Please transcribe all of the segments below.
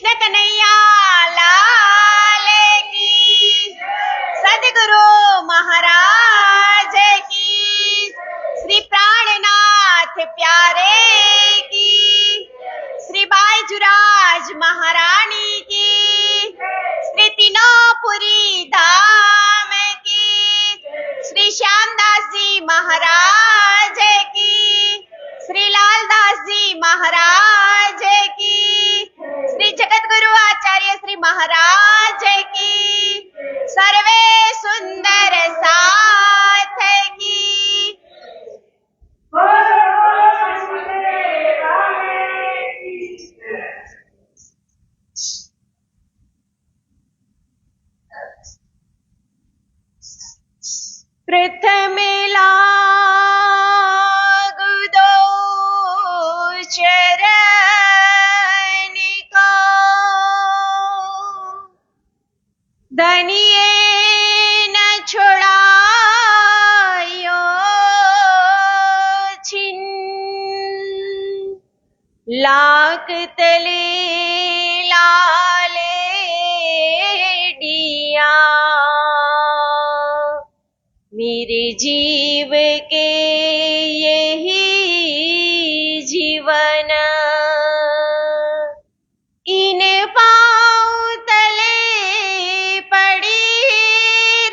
कृष्ण कन्हैया लाल की, सदगुरु महाराज की, श्री प्राणनाथ प्यारे की, श्री बाईजुराज महारानी की, श्री तीनोंपुरी धाम की, श्री श्यामदास जी महाराज की, श्री लालदास जी महाराज की, श्री जगतगुरु आचार्य श्री महाराज की, सर्वे सुंदर साथ की। प्रथम लागू दो चरण को, धनिये न छोड़ायो छिन, लाख तले लाले डिया, मेरे जीव के यही जीवन, इन पाँव तले पड़ी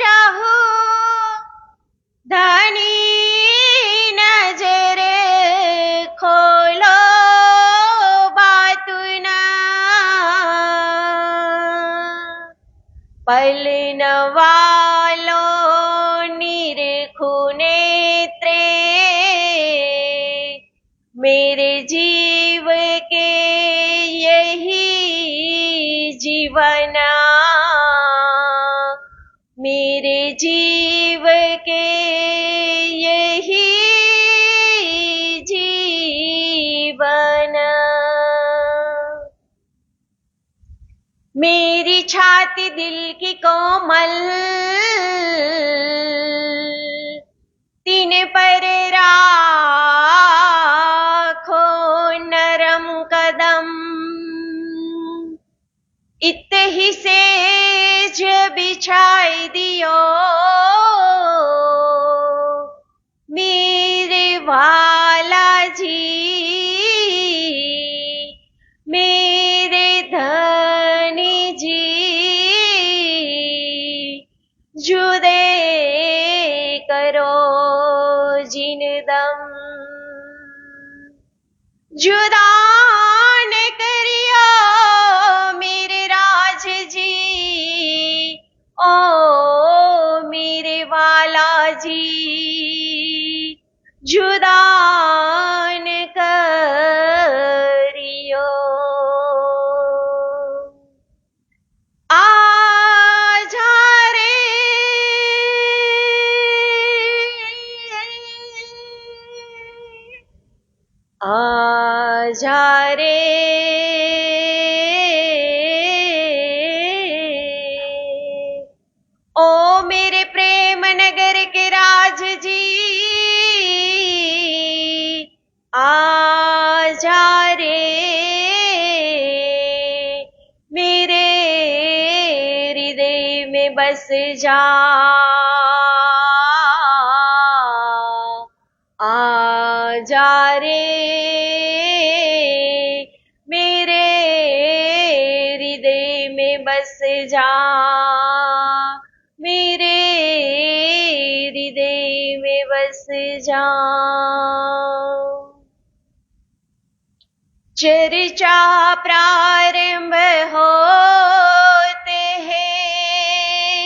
रहो, धनी नजर खोलो बातुन, पलन वालो निरखु नेत्रे, मेरे जीव के यही जीवन, मेरे जीव के यही जीवन। मेरी छाती दिल की कोमल, तीन पर राखो नरम कदम, इत ही सेज बिछाई दियो, मेरे वाला जी, मेरे धनी जी, जुदे करो जिन दम, जुदा न करियो मेरे राज जी, ओ मेरे वाला जी, जुदा न करियो। आजा रे आजा रे, ओ मेरे प्रेम नगर के राज जी, आजा रे, मेरे हृदय में बस जा, आजा रे, मेरे हृदय में बस जा, मेरे हृदय में बस जा। चर्चा प्रारंभ होते हैं,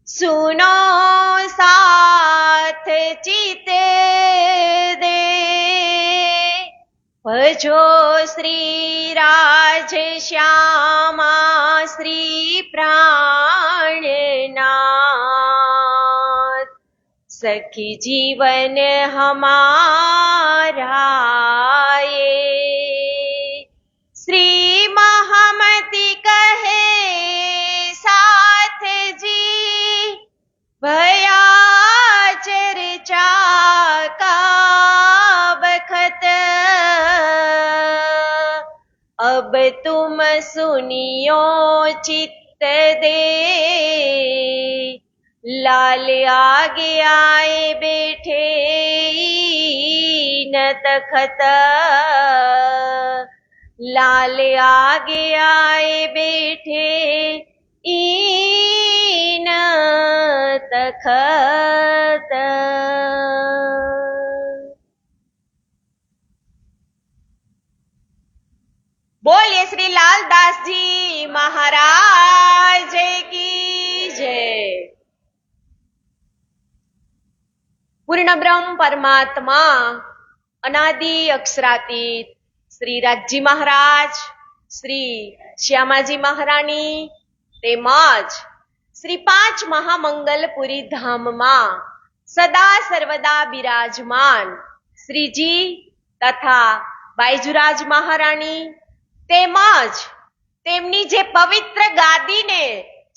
सुनो साथ चित दे, भजो श्री राज श्यामा श्री प्राणनाथ, सखी जीवन हमारा ये, श्री महामती कहे साथ जी, भया चर्चा का बखत, अब तुम सुनियो चित्त दे, लाल आगे आए बैठे न तखत, लाल आगे आए बैठे ईन तखत। बोलिए श्री लालदास जी महाराज की जय। पूर्ण ब्रह्म परमात्मा अनादि अक्षरातीत श्री રાજજી મહારાજ, શ્રી શ્યામાજી મહારાણી તેમજ શ્રી પાંચ મહામંગલપુરી ધામમાં સદા સર્વદા બિરાજમાન શ્રીજી તથા બાયજુરાજ મહારાણી તેમજ તેમની જે પવિત્ર ગાદીને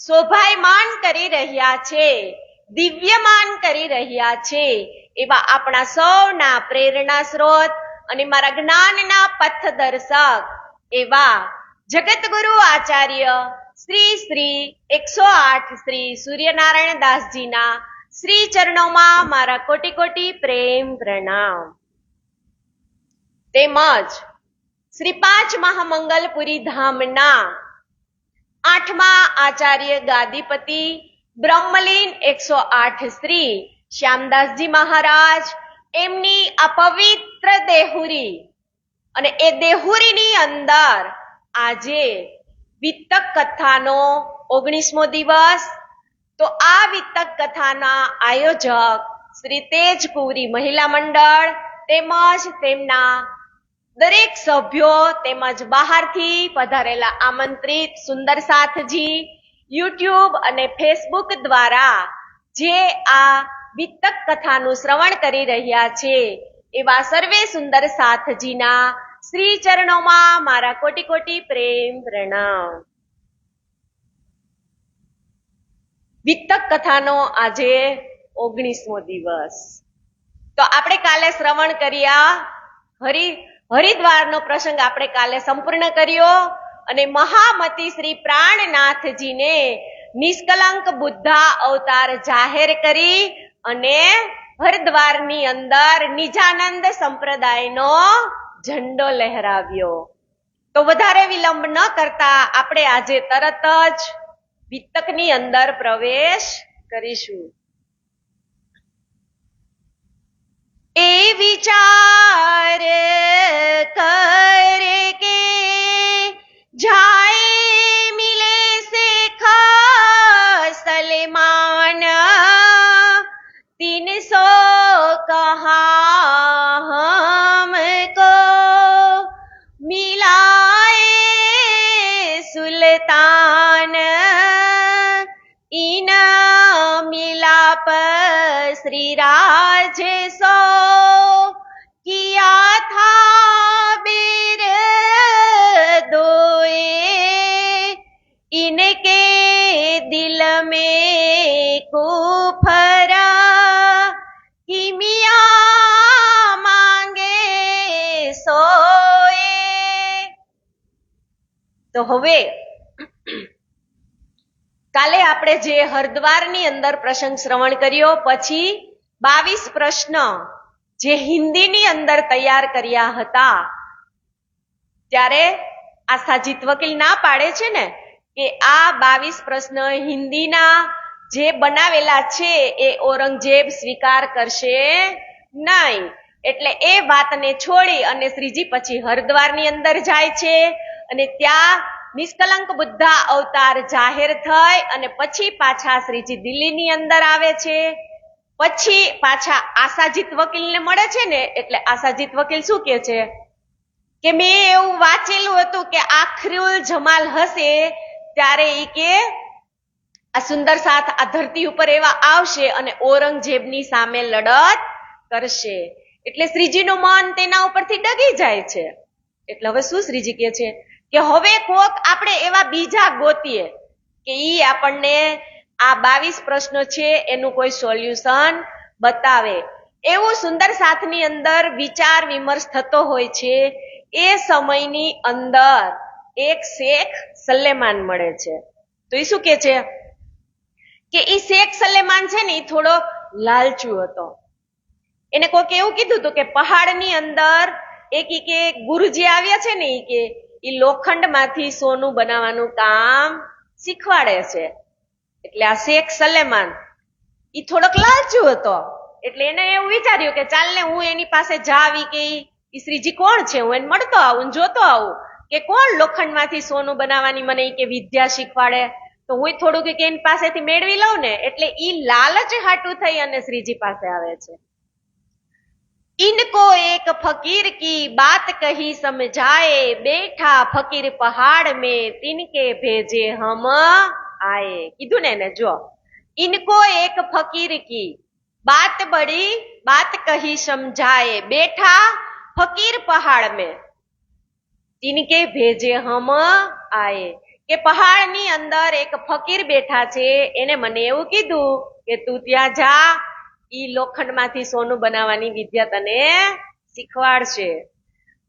શોભાયમાન કરી રહ્યા છે, દિવ્યમાન કરી રહ્યા છે, એવા આપણા સૌના પ્રેરણા સ્ત્રોત અને મારા જ્ઞાનના પથદર્શક એવા જગતગુરુ આચાર્ય શ્રી શ્રી 108 શ્રી સૂર્યનારાયણ દાસજીના શ્રી ચરણોમાં મારા કોટી કોટી પ્રેમ પ્રણામ. તેમજ શ્રી પાંચ મહામંગલપુરી ધામના 8મા આચાર્ય ગાદીપતિ બ્રહ્મલીન 108 શ્રી શ્યામદાસજી મહારાજ એમની આ પવિત્ર દેહુરી અને એ દેહુરીની અંદર આજે વિતક કથાનો 19મો દિવસ. તો આ વિતક કથાના આયોજક શ્રી તેજપુરી મહિલા મંડળ તેમજ તેમના દરેક સભ્યો તેમજ બહારથી પધારેલા આમંત્રિત સુંદર સાથજી યુટ્યુબ અને ફેસબુક દ્વારા જે આ વિતક કથાનું શ્રવણ કરી રહ્યા છે એવા સર્વે સુંદર સાથજીના શ્રી ચરણોમાં મારા કોટી કોટી પ્રેમ પ્રણામ. વિતક કથાનો આજે 19મો દિવસ. તો આપણે કાલે શ્રવણ કર્યા હરિદ્વારનો પ્રસંગ આપણે કાલે સંપૂર્ણ કર્યો અને મહામતી શ્રી પ્રાણનાથજીને નિષ્કલંક બુદ્ધા અવતાર જાહેર કરી અને હરિદ્વારની અંદર નિજાનંદ સંપ્રદાયનો ઝંડો લહેરાવ્યો. તો વધારે વિલંબ ન કરતા આપણે આજે તરત જ વિતકની અંદર પ્રવેશ કરીશું. એ વિચાર કરકે જાય મિલે શેખ સલમાન, 300 कहा हमको मिलाए सुल्तान, इन मिलाप श्री राज सो किया था बीर दोए, इनके दिल में कुफरा किमिया मांगे सोए. તો હવે કાલે આપણે જે હરિદ્વારની અંદર પ્રસંગ શ્રવણ કર્યો પછી 22 પ્રશ્ન જે હિન્દીની અંદર તૈયાર કર્યા હતા, ત્યારે આ સાજીદ વકીલ ના પાડે છે ને કે આ 22 પ્રશ્ન હિન્દીના જે બનાવેલા છે એ ઔરંગઝેબ સ્વીકાર કરશે નહીં. એટલે એ વાતને છોડી અને શ્રીજી પછી હરિદ્વારની અંદર જાય છે અને ત્યાં નિષ્કલંક બુદ્ધા અવતાર જાહેર થઈ અને પછી પાછા શ્રીજી દિલ્હીની અંદર આવે છે. પછી પાછા આશાજીત વકીલને મળે છે ને, એટલે આશાજીત વકીલ શું કહે છે કે મેં એવું વાંચેલું હતું કે આખરુલ જમાલ હશે ત્યારે ઈ કે આ સુંદર સાથ આ ધરતી ઉપર એવા આવશે અને ઔરંગઝેબની સામે લડત કરશે. એટલે શ્રીજીનું મન તેના ઉપરથી ડગી જાય છે. એટલે હવે શું શ્રીજી કહે છે કે હવે કોક આપણે એવા બીજા ગોતીએ કે ઈ આપણને આ 22 પ્રશ્નો છે એનું કોઈ સોલ્યુશન બતાવે. એવું સુંદર સાથની અંદર વિચાર વિમર્શ થતો હોય છે. એ સમયની અંદર એક શેખ સલેમાન મળે છે. તો એ શું કે છે કે ઈ શેખ સલેમાન છે ને એ થોડો લાલચુ હતો. એને કોઈક એવું કીધું હતું કે પહાડની અંદર એક ઈ કે ગુરુજી આવ્યા છે ને ઈ કે ઈ લોખંડમાંથી સોનું બનાવવાનું કામ શીખવાડે છે. એટલે આ શેખ સલેમાન ઈ થોડોક લાલચુ હતો. એટલે એને એવું વિચાર્યું કે ચાલ ને હું એની પાસે જાવી કે ઈ શ્રીજી કોણ છે, હું એને મળતો આવું, જોતો આવું કે કોણ લોખંડમાંથી સોનું બનાવવાની મને ઈ કે વિદ્યા શીખવાડે, તો હું થોડુંક કે એની પાસેથી મેળવી લઉં ને. એટલે ઈ લાલચ હાટું થઈ અને શ્રીજી પાસે આવે છે. इनको एक फकीर की बात कही समझाए, बैठा फकीर पहाड़ में तिनके भेजे हम आए. કીધું ને એને, જો इनको एक फकीर की बात बड़ी बात कही समझाए, बैठा फकीर पहाड़ में तिनके भेजे हम आए. કે પહાડની અંદર એક ફકીર બેઠા છે, એને મને એવું કીધું કે તું ત્યાં જા, ઈ લોખંડમાંથી સોનું બનાવવાની વિદ્યા તને શીખવાડશે.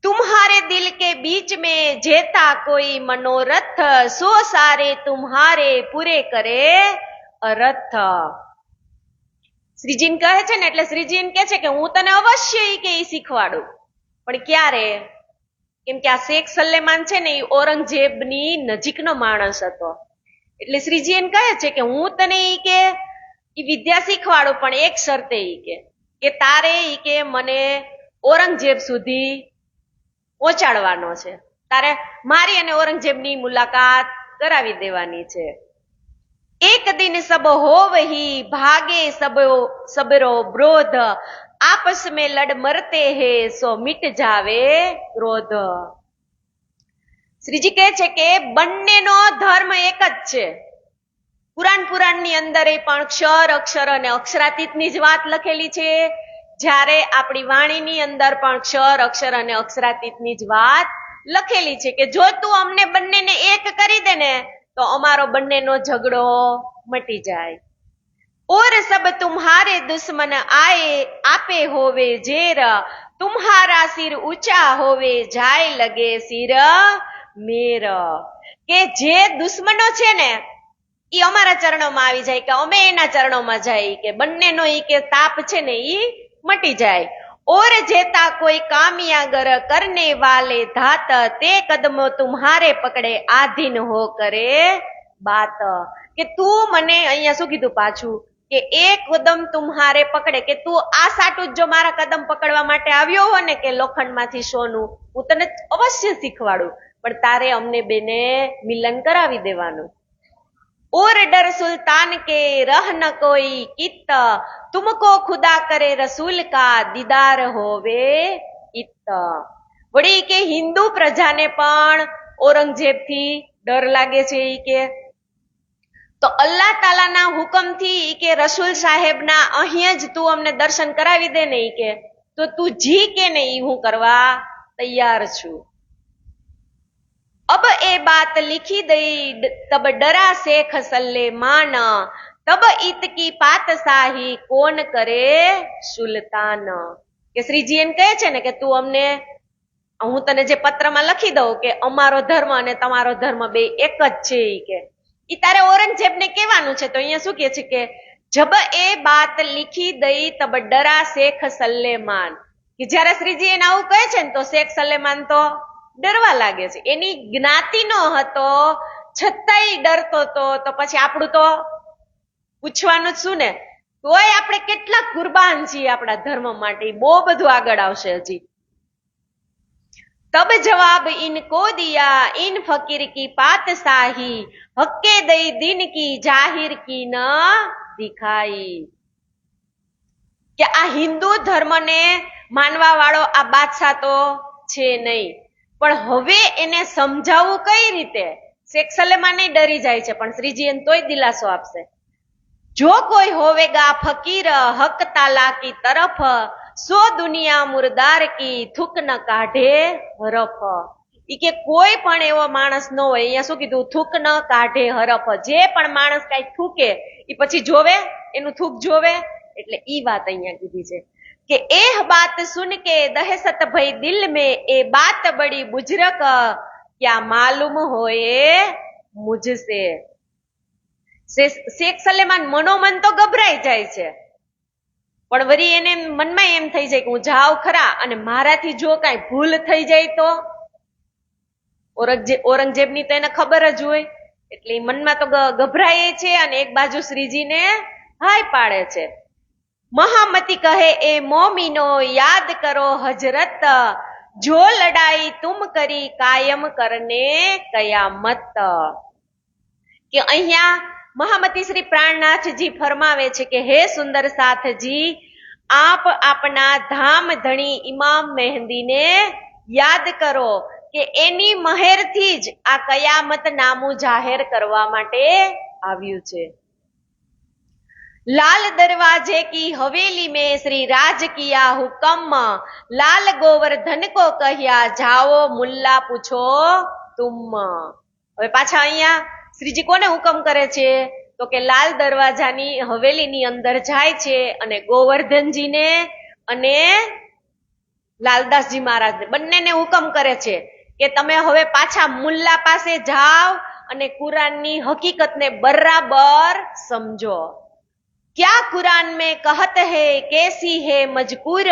तुम्हारे दिल के बीच में जेता कोई मनोरथ, सो सारे तुम्हारे पूरे करे અરથ. શ્રીજીને કહે છે ને, એટલે શ્રીજી કહે છે કે હું તને અવશ્ય કે શીખવાડું, પણ ક્યારે? કેમ કે આ શેખ સલેમાન છે ને એ ઔરંગઝેબની નજીકનો માણસ હતો. એટલે શ્રીજી એને કહે છે કે હું તને ઈ કે ઈ વિદ્યા શીખવાડું, પણ એક શરતે ઈ કે તારે ઈ કે મને ઔરંગઝેબ સુધી પહોંચાડવાનો છે, તારે મારી અને ઔરંગઝેબની મુલાકાત કરાવી દેવાની છે. એક દિન સબ હોવહી ભાગે સબરો બ્રોધ, आपस में लड़ मरते हैं सो मिट जावे क्रोध. શ્રીજી કહે છે કે બંનેનો ધર્મ એક જ છે. પુરાણની અંદર એ પણ ક્ષર અક્ષર અને અક્ષરાતીતની જ વાત લખેલી છે, જ્યારે આપણી વાણીની અંદર પણ ક્ષર અક્ષર અને અક્ષરાતીતની જ વાત લખેલી છે કે જો તું અમને બંનેને એક કરી દે ને તો અમારો બંનેનો ઝઘડો મટી જાય. और सब तुम्हारे दुश्मन आए आपे होवे जेर, तुम्हारा सिर ऊंचा होवे जाय लगे सिर मेर. કે જે દુશ્મનો છે ને ઈ અમારા ચરણોમાં આવી જાય કે અમે એના ચરણોમાં જાય, કે બંનેનો ઈ કે તાપ છે ને ઈ મટી જાય. और जेता कोई कामियागर करने वाले धात, ते कदमो तुम्हारे पकड़े आधीन हो करे बात. કે તું મને અહીંયા શું કીધું પાછું કે એક કદમ તુમ્હારે પકડે, કે તું આ સાટું જો મારા કદમ પકડવા માટે આવ્યો હો ને કે લોખંડમાંથી સોનું, હું તને અવશ્ય શીખવાડું, પણ તારે અમને બેને મિલન કરાવી દેવાનું. और डर सुल्तान के रह न कोई कित, तुमको खुदा करे रसूल का दीदार होवे इत. વળી કે હિન્દુ પ્રજાને પણ ઔરંગઝેબથી ડર લાગે છે. ઈ કે તો અલ્લાહ તાલાના હુકમથી કે રસૂલ સાહેબના અહીંયા જ તું અમને દર્શન કરાવી દે ને ઈ કે તો તું જી કે ને ઈ હું કરવા તૈયાર છું. अब ए बात लिखी दई तब डरा शेख सलेमान, तब इत की पातशाही कोण करे સુલતાન. કે શ્રીજી એમ કહે છે ને કે તું અમને, હું તને જે પત્રમાં લખી દઉં કે અમારો ધર્મ અને તમારો ધર્મ બે એક જ છે, ઈ કે ઈ તારે ઔરંગઝેબને કહેવાનું છે. તો અહીંયા શું કે છે કે જબ એ બાત લીખી દઈ તબ ડરા શેખ સલેમાન, કે જયારે શ્રીજી એને આવું કહે છે ને તો શેખ સલેમાન તો ડરવા લાગે છે. એની જ્ઞાતિનો હતો છતાંય ડરતો તો પછી આપણું તો પૂછવાનું જ શું ને. તોય આપણે કેટલા કુરબાન છીએ આપણા ધર્મ માટે, બહુ બધું આગળ આવશે હજી. तब जवाब इनको दिया इन फकीर की पातशाही, हक्के दई दिन की जाहिर की न दिखाई. કે આ હિન્દુ ધર્મને માનવા વાળો આ બાદશાહ તો છે નહીં, પણ હવે એને સમજાવવું કઈ રીતે? શેખ સલેમાન ડરી જાય છે, પણ શ્રીજી એને તોય દિલાસો આપશે. જો કોઈ હોવેગા ફકીર હક તાલા કી તરફ, સો દુનિયા મુરદાર કી થૂક ન કાઢે હરફ. ઈ કે કોઈ પણ એવો માણસ ન હોય, અહીંયા શું કીધું, થૂક ન કાઢે હરફ, જે પણ માણસ કઈ થૂકે ઈ પછી જોવે, એનું થૂક જોવે. એટલે ઈ વાત અહીંયા કીધી છે કે એહ બાત સુન કે દહેશત ભઈ દિલ મેં, એ બાત બડી બુજરક क्या मालूम होए मुझसे। શેખ સલેમાન મનોમન તો ગભરાઈ જાય છે, પણ વળી એને મનમાં એમ થઈ જાય કે હું જાઉં ખરા અને મારાથી જો કાંઈ ભૂલ થઈ જાય તો ઔરંગઝેબની તો એને ખબર જ હોય, એટલે મનમાં તો ગભરાય છે અને એક બાજુ શ્રીજીને હાય પાડે છે. મહામતી કહે એ મોમીનો યાદ કરો હજરત, જો લડાઈ તુમ કરી કાયમ કરને કયામત. કે અહીંયા મહામતી શ્રી પ્રાણનાથજી ફરમાવે છે કે હે સુંદર સાથજી, આપ આપના ધામ ધણી ઇમામ મહેંદીને યાદ કરો કે એની મહેરથી જ આ કયામત નામું જાહેર કરવા માટે આવ્યું છે. लाल दरवाजे की हवेली में श्री राज किया हुक्म, लाल गोवर्धन को કહ્યા જાઓ મુલ્લા પૂછો તુમ. હવે પાછા અહીંયા શ્રીજી કોને હુકમ કરે છે તો કે લાલ દરવાજાની હવેલીની અંદર જાય છે અને ગોવર્ધનજીને અને લાલદાસજી મહારાજને બંનેને હુકમ કરે છે કે તમે હવે પાછા મુલ્લા પાસે જાઓ અને કુરાનની હકીકતને બરાબર સમજો. क्या कुरान में कहत है कैसी है मजकूर,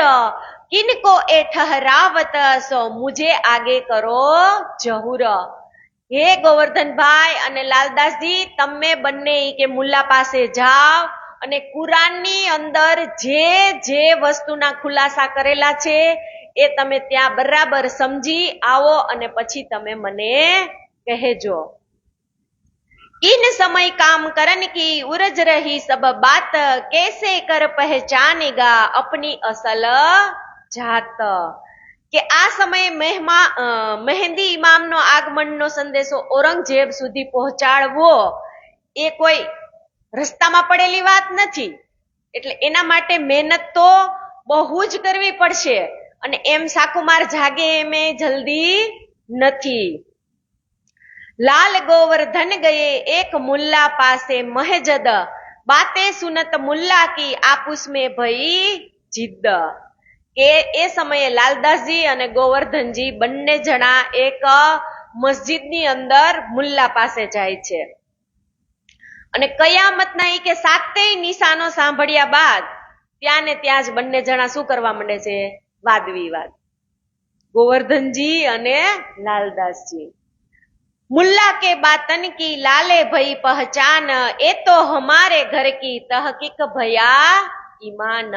किनको ए ठहरावत सो मुझे आगे करो जहूर. હે ગોવર્ધનભાઈ અને લાલદાસજી, તમે બંને કે મુલ્લા પાસે જાઓ અને કુરાનની અંદર જે જે વસ્તુના ખુલાસા કરેલા છે એ તમે ત્યાં બરાબર સમજી આવો અને પછી તમે મને કહેજો. इन समय काम करन की उरज रही सब बात, कैसे कर पहचानेगा अपनी असल जात. કે આ સમયે મહેંદી ઇમામનો આગમનનો સંદેશો ઔરંગઝેબ સુધી પહોંચાડવો એ કોઈ રસ્તામાં પડેલી વાત નથી, એટલે એના માટે મહેનત તો બહુ જ કરવી પડશે અને એમ સાકુમાર જાગે એમે જલ્દી નથી. लाल गोवर्धन गए एक मुल्ला पासे महजद, बातें सुनत मुल्ला की आपस में भई जिद्द. કે એ સમયે લાલદાસજી અને ગોવર્ધનજી બંને જણા એક મસ્જિદની અંદર મુલ્લા પાસે જાય છે અને કયામતના કે સાતેય નિશાનો સાંભળ્યા બાદ ત્યાં ને ત્યાં જ બંને જણા શું કરવા માંડે છે? વાદ વિવાદ. ગોવર્ધનજી અને લાલદાસજી. मुल्ला के बातन की लाले भई पहचान, ए तो हमारे घर की तहकीक भया ईमान.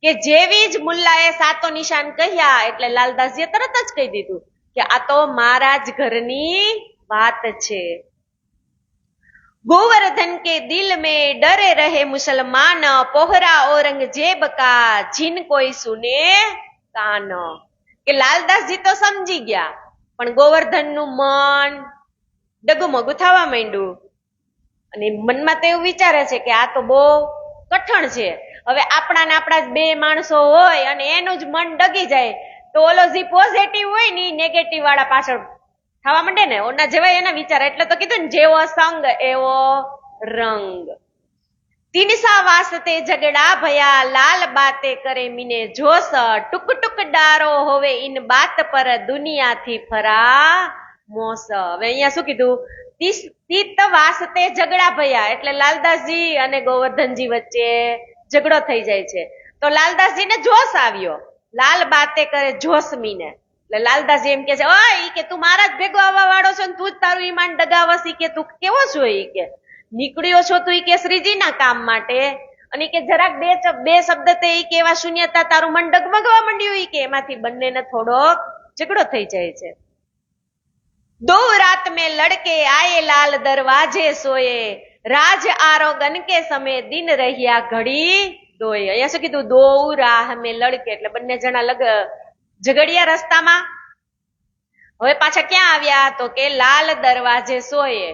કે જેવી જ મુલ્લાએ સાતો નિશાન કહ્યા એટલે લાલદાસજીએ તરત જ કહી દીધું કે આ તો મારા જ ઘરની વાત છે. गोवर्धन के दिल में डरे रहे मुसलमान, पोहरा औरंगजेब का जिन कोई सुने कान. કે લાલદાસજી તો સમજી ગયા પણ ગોવર્ધનનું મન ડગમગું થવા માંડ્યું અને મનમાં તો એવું વિચારે છે કે આ તો બહુ કઠણ છે. હવે આપણા ને આપણા જ બે માણસો હોય અને એનું જ મન ડગી જાય તો ઓલો જે પોઝિટિવ હોય ને નેગેટિવ વાળા પાછળ થવા માંડે ને, ઓના જેવા એના વિચાર. એટલે તો કીધું ને જેવો સંગ એવો રંગ. તીનસા વાસ્તે ઝગડા ભયા, લાલ બાતે કરે મીને જોશ, ટુક ટુક ડારો હોવે ઇન બાત પર દુનિયાથી ફરા મોસ. હવે અહીંયા શું કીધું? તીત વાસ્તે ઝગડા ભયા એટલે લાલદાસજી અને ગોવર્ધનજી વચ્ચે ઝઘડો થઈ જાય છે. તો લાલદાસજીને જોશ આવ્યો, લાલ બાતે કરે જોશમીને. એટલે લાલદાસજી એમ કે છે, ઓય કે તું મારા જ ભેગો આવવા વાળો છો ને તું જ તારું ઈમાન ડગાવસી, કે તું કેવો છો? ઈ કે નીકળ્યો છો તું ઈ કે શ્રીજીના કામ માટે અને કે જરાક બે શબ્દ તે ઈ કે એવા શૂન્યતા તારું મન ડગમગવા માંડ્યું ઈ કે એમાંથી બંનેને થોડોક ઝઘડો થઈ જાય છે. दो रात में लड़के आए लाल दरवाजे सोए, राज आरोगन के समय दिन રહ્યા ઘડી દોય. અહીંયા શું કીધું? દો રાહ में लड़के એટલે બંને જણા ઝઘડિયા રસ્તામાં. હવે પાછા ક્યાં આવ્યા? તો કે લાલ દરવાજે સોયે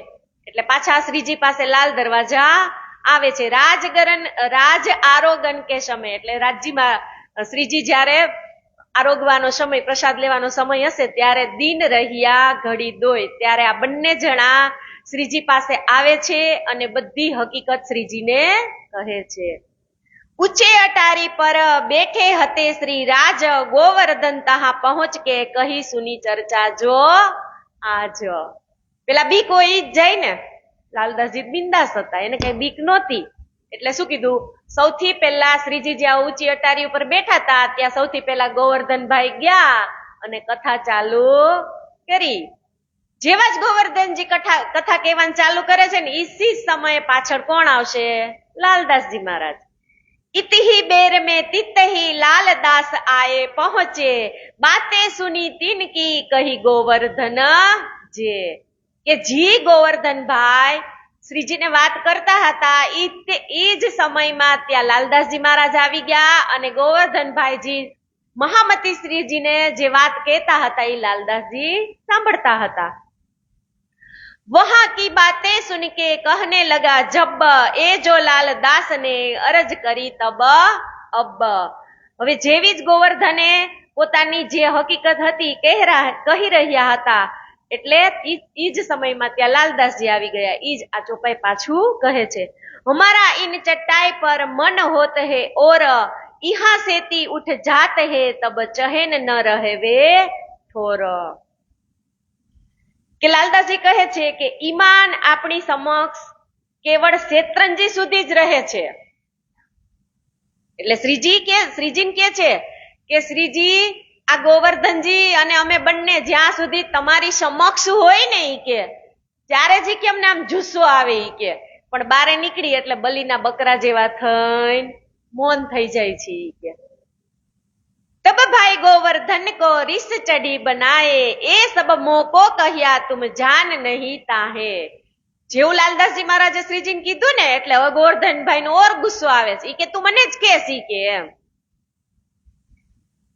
એટલે પાછા શ્રીજી પાસે લાલ દરવાજા આવે છે. રાજ આરોગન કે સમય એટલે રાજ્યમાં શ્રીજી જયારે આરોગવાનો સમય, પ્રસાદ લેવાનો સમય હશે ત્યારે દિન રહ્યા ઘડી દોય ત્યારે આ બંને જણા શ્રીજી પાસે આવે છે અને બધી હકીકત શ્રીજીને કહે છે. ઊંચે અટારી પર બેઠે હતે શ્રી રાજ, ગોવર્ધન તહા પહોંચ કે કહી સુની ચર્ચા જો આ જો પેલા બીક હોય ઈ જ જાય ને. લાલદાસજી બિંદાસ હતા, એને કઈ બીક નહોતી. એટલે શું કીધું, સૌથી પહેલા શ્રીજી જ્યાં ઊંચી અટારી ઉપર બેઠા હતા ત્યાં સૌથી પહેલા ગોવર્ધનભાઈ ગયા અને કથા ચાલુ કરી. જેવા જ ગોવર્ધનજી કથા કહેવાનું ચાલુ કરે છે ને ઇસી સમયે પાછળ કોણ આવશે? લાલદાસજી મહારાજ. इतिही बेर में तितही लालदास आए पहुंचे, बातें सुनी तिनकी कही गोवर्धन जे. કે જી ગોવર્ધનભાઈ શ્રીજીને વાત કરતા હતા ઈ જ સમયમાં ત્યાં લાલદાસજી મહારાજ આવી ગયા અને ગોવર્ધનભાઈજી મહામતી શ્રીજીને જે વાત કહેતા હતા એ લાલદાસજી સાંભળતા હતા. वहां की बातें सुन के कहने लगा जब, ए जो लालदास ने अरज કરી તબ અબ. હવે જેવી જ ગોવર્ધને પોતાની જે હકીકત હતી કહી રહ્યા હતા એટલે ઈ જ સમયમાં ત્યાં લાલદાસજી આવી ગયા. ઈ જ આ ચોપાઈ પાછું કહે છે, હમારા ઇન ચટ્ટાઈ પર મન હોત હે ઓર ઇહા સેતી ઉઠ જાત હે તબ ચહેન ન રહે વે ઠોર. કે લાલદાસજી કહે છે કે ઈમાન આપણી સમક્ષ કેવળ શેત્રંજી સુધી જ રહે છે. એટલે શ્રીજીને કે છે કે શ્રીજી આ ગોવર્ધનજી અને અમે બંને જ્યાં સુધી તમારી સમક્ષ હોય ને ઈ કે ત્યારે જ કે અમને આમ જુસ્સો આવે ઈ કે, પણ બારે નીકળી એટલે બલીના બકરા જેવા થઈને મૌન થઈ જાય છે ઈ કે. तब भाई गोवर्धन को रिस चढ़ी बनाए, ए सब मोको કહ્યા તુમ જાન નહીં તાહે. જેવું લાલદાસજી મહારાજે શ્રીજીને કીધું ને એટલે હવે ગોવર્ધનભાઈ નો ઓર ગુસ્સો આવે છે કે તું મને જ કેસ કે એમ.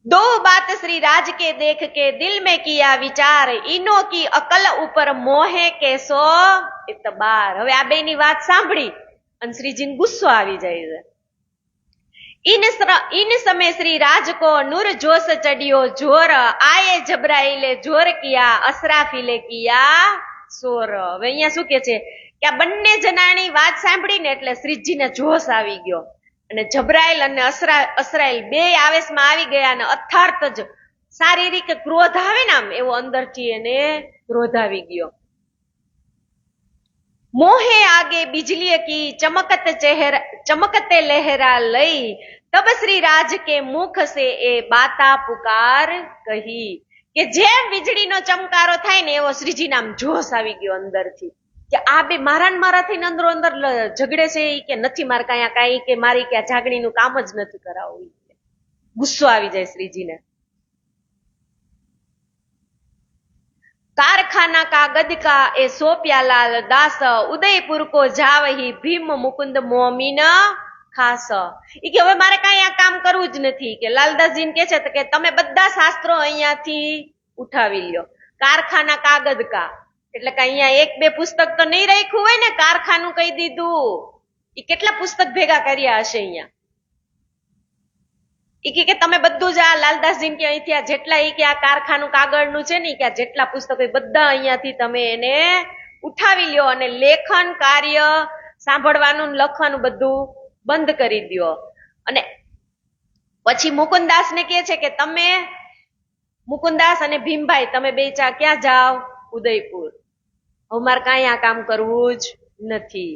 दो बात श्री राज के देख के दिल में किया विचार, इनो की अकल ઉપર મોહે કેસો ઇતબાર. હવે આ બેની વાત સાંભળી અને શ્રીજીને ગુસ્સો આવી જાય છે. इन समय श्री राज को नूर जोश चढ़ियो जोर, आए जबराइले जोर किया असराफीले किया सोर. હવે અહીંયા શું કે છે કે આ બંને જણાની વાત સાંભળીને એટલે શ્રીજીને જોશ આવી ગયો અને જબરાઈલ અને અસરાઈલ બે આવેશમાં આવી ગયા અને અથાર્થ જ શારીરિક ક્રોધ આવે ને આમ એવો અંદરથી એને ક્રોધ આવી ગયો. मोहे आगे बिजली की चमकते लहरा लई, तब श्री राज के मुख से ए बाता पुकार कही. કે જેમ વીજળીનો ચમકારો થાય ને એવો શ્રીજી નામ જોશ આવી ગયો અંદરથી કે આ બે મારા થઈને અંદરો અંદર ઝઘડે છે કે નથી મારે કાંઈ કે મારી કે જાગણીનું કામ જ નથી કરાવવું. ગુસ્સો આવી જાય શ્રીજીને. कारखाना का गद का ए सोप्या लाल दास, उदयपुर को जावही भीम मुकुंद मोमीन ખાસ. ઈ કે હવે મારે કાંઈ આ કામ કરવું જ નથી કે લાલદાસજીને કે છે કે તમે બધા શાસ્ત્રો અહીંયાથી ઉઠાવી લ્યો. કારખાના કાગદ કા એટલે કે અહીંયા એક બે પુસ્તક તો નહીં રાખ્યું હોય ને, કારખાનું કહી દીધું. ઈ કેટલા પુસ્તક ભેગા કર્યા હશે અહીંયા. ઈ કે તમે બધું જ આ લાલદાસજી કે અહીંથી આ જેટલા ઈ કે આ કારખાનું કાગળનું છે ને કે આ જેટલા પુસ્તકો બધા અહીંયાથી તમે એને ઉઠાવી લ્યો અને લેખન કાર્ય સાંભળવાનું લખવાનું બધું બંધ કરી દો. અને પછી મુકુંદાસ ને કે છે કે તમે મુકુંદાસ અને ભીમભાઈ તમે બે ક્યાં જાઓ? ઉદયપુર. હવે મારે કાંઈ આ કામ કરવું જ નથી.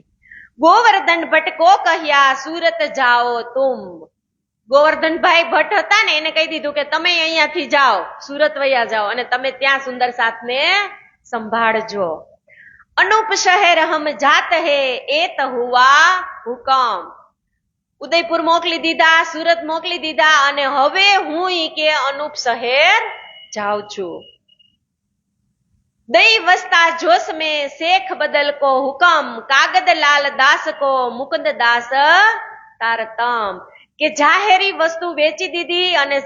ગોવર્ધન ભટ્ટ કો કહ્યા સુરત જાઓ તુમ. ગોવર્ધનભાઈ ભટ્ટ હતા ને એને કહી દીધું કે તમે અહીંયાથી જાઓ, સુરત વયા જાઓ અને તમે ત્યાં સુંદર સાથને સંભાળજો. અનુપ શહેર હમ જાત હે એત હુઆ હુકમ. ઉદયપુર મોકલી દીધા, સુરત મોકલી દીધા અને હવે હું ઈ કે અનુપ શહેર જાઉં છું. દઈ વસતા જોશ में शेख बदल को हुक्म, कागद लाल दास को मुकुंद दास तारतम. કે જાહેરી વસ્તુ વેચી દીધી અને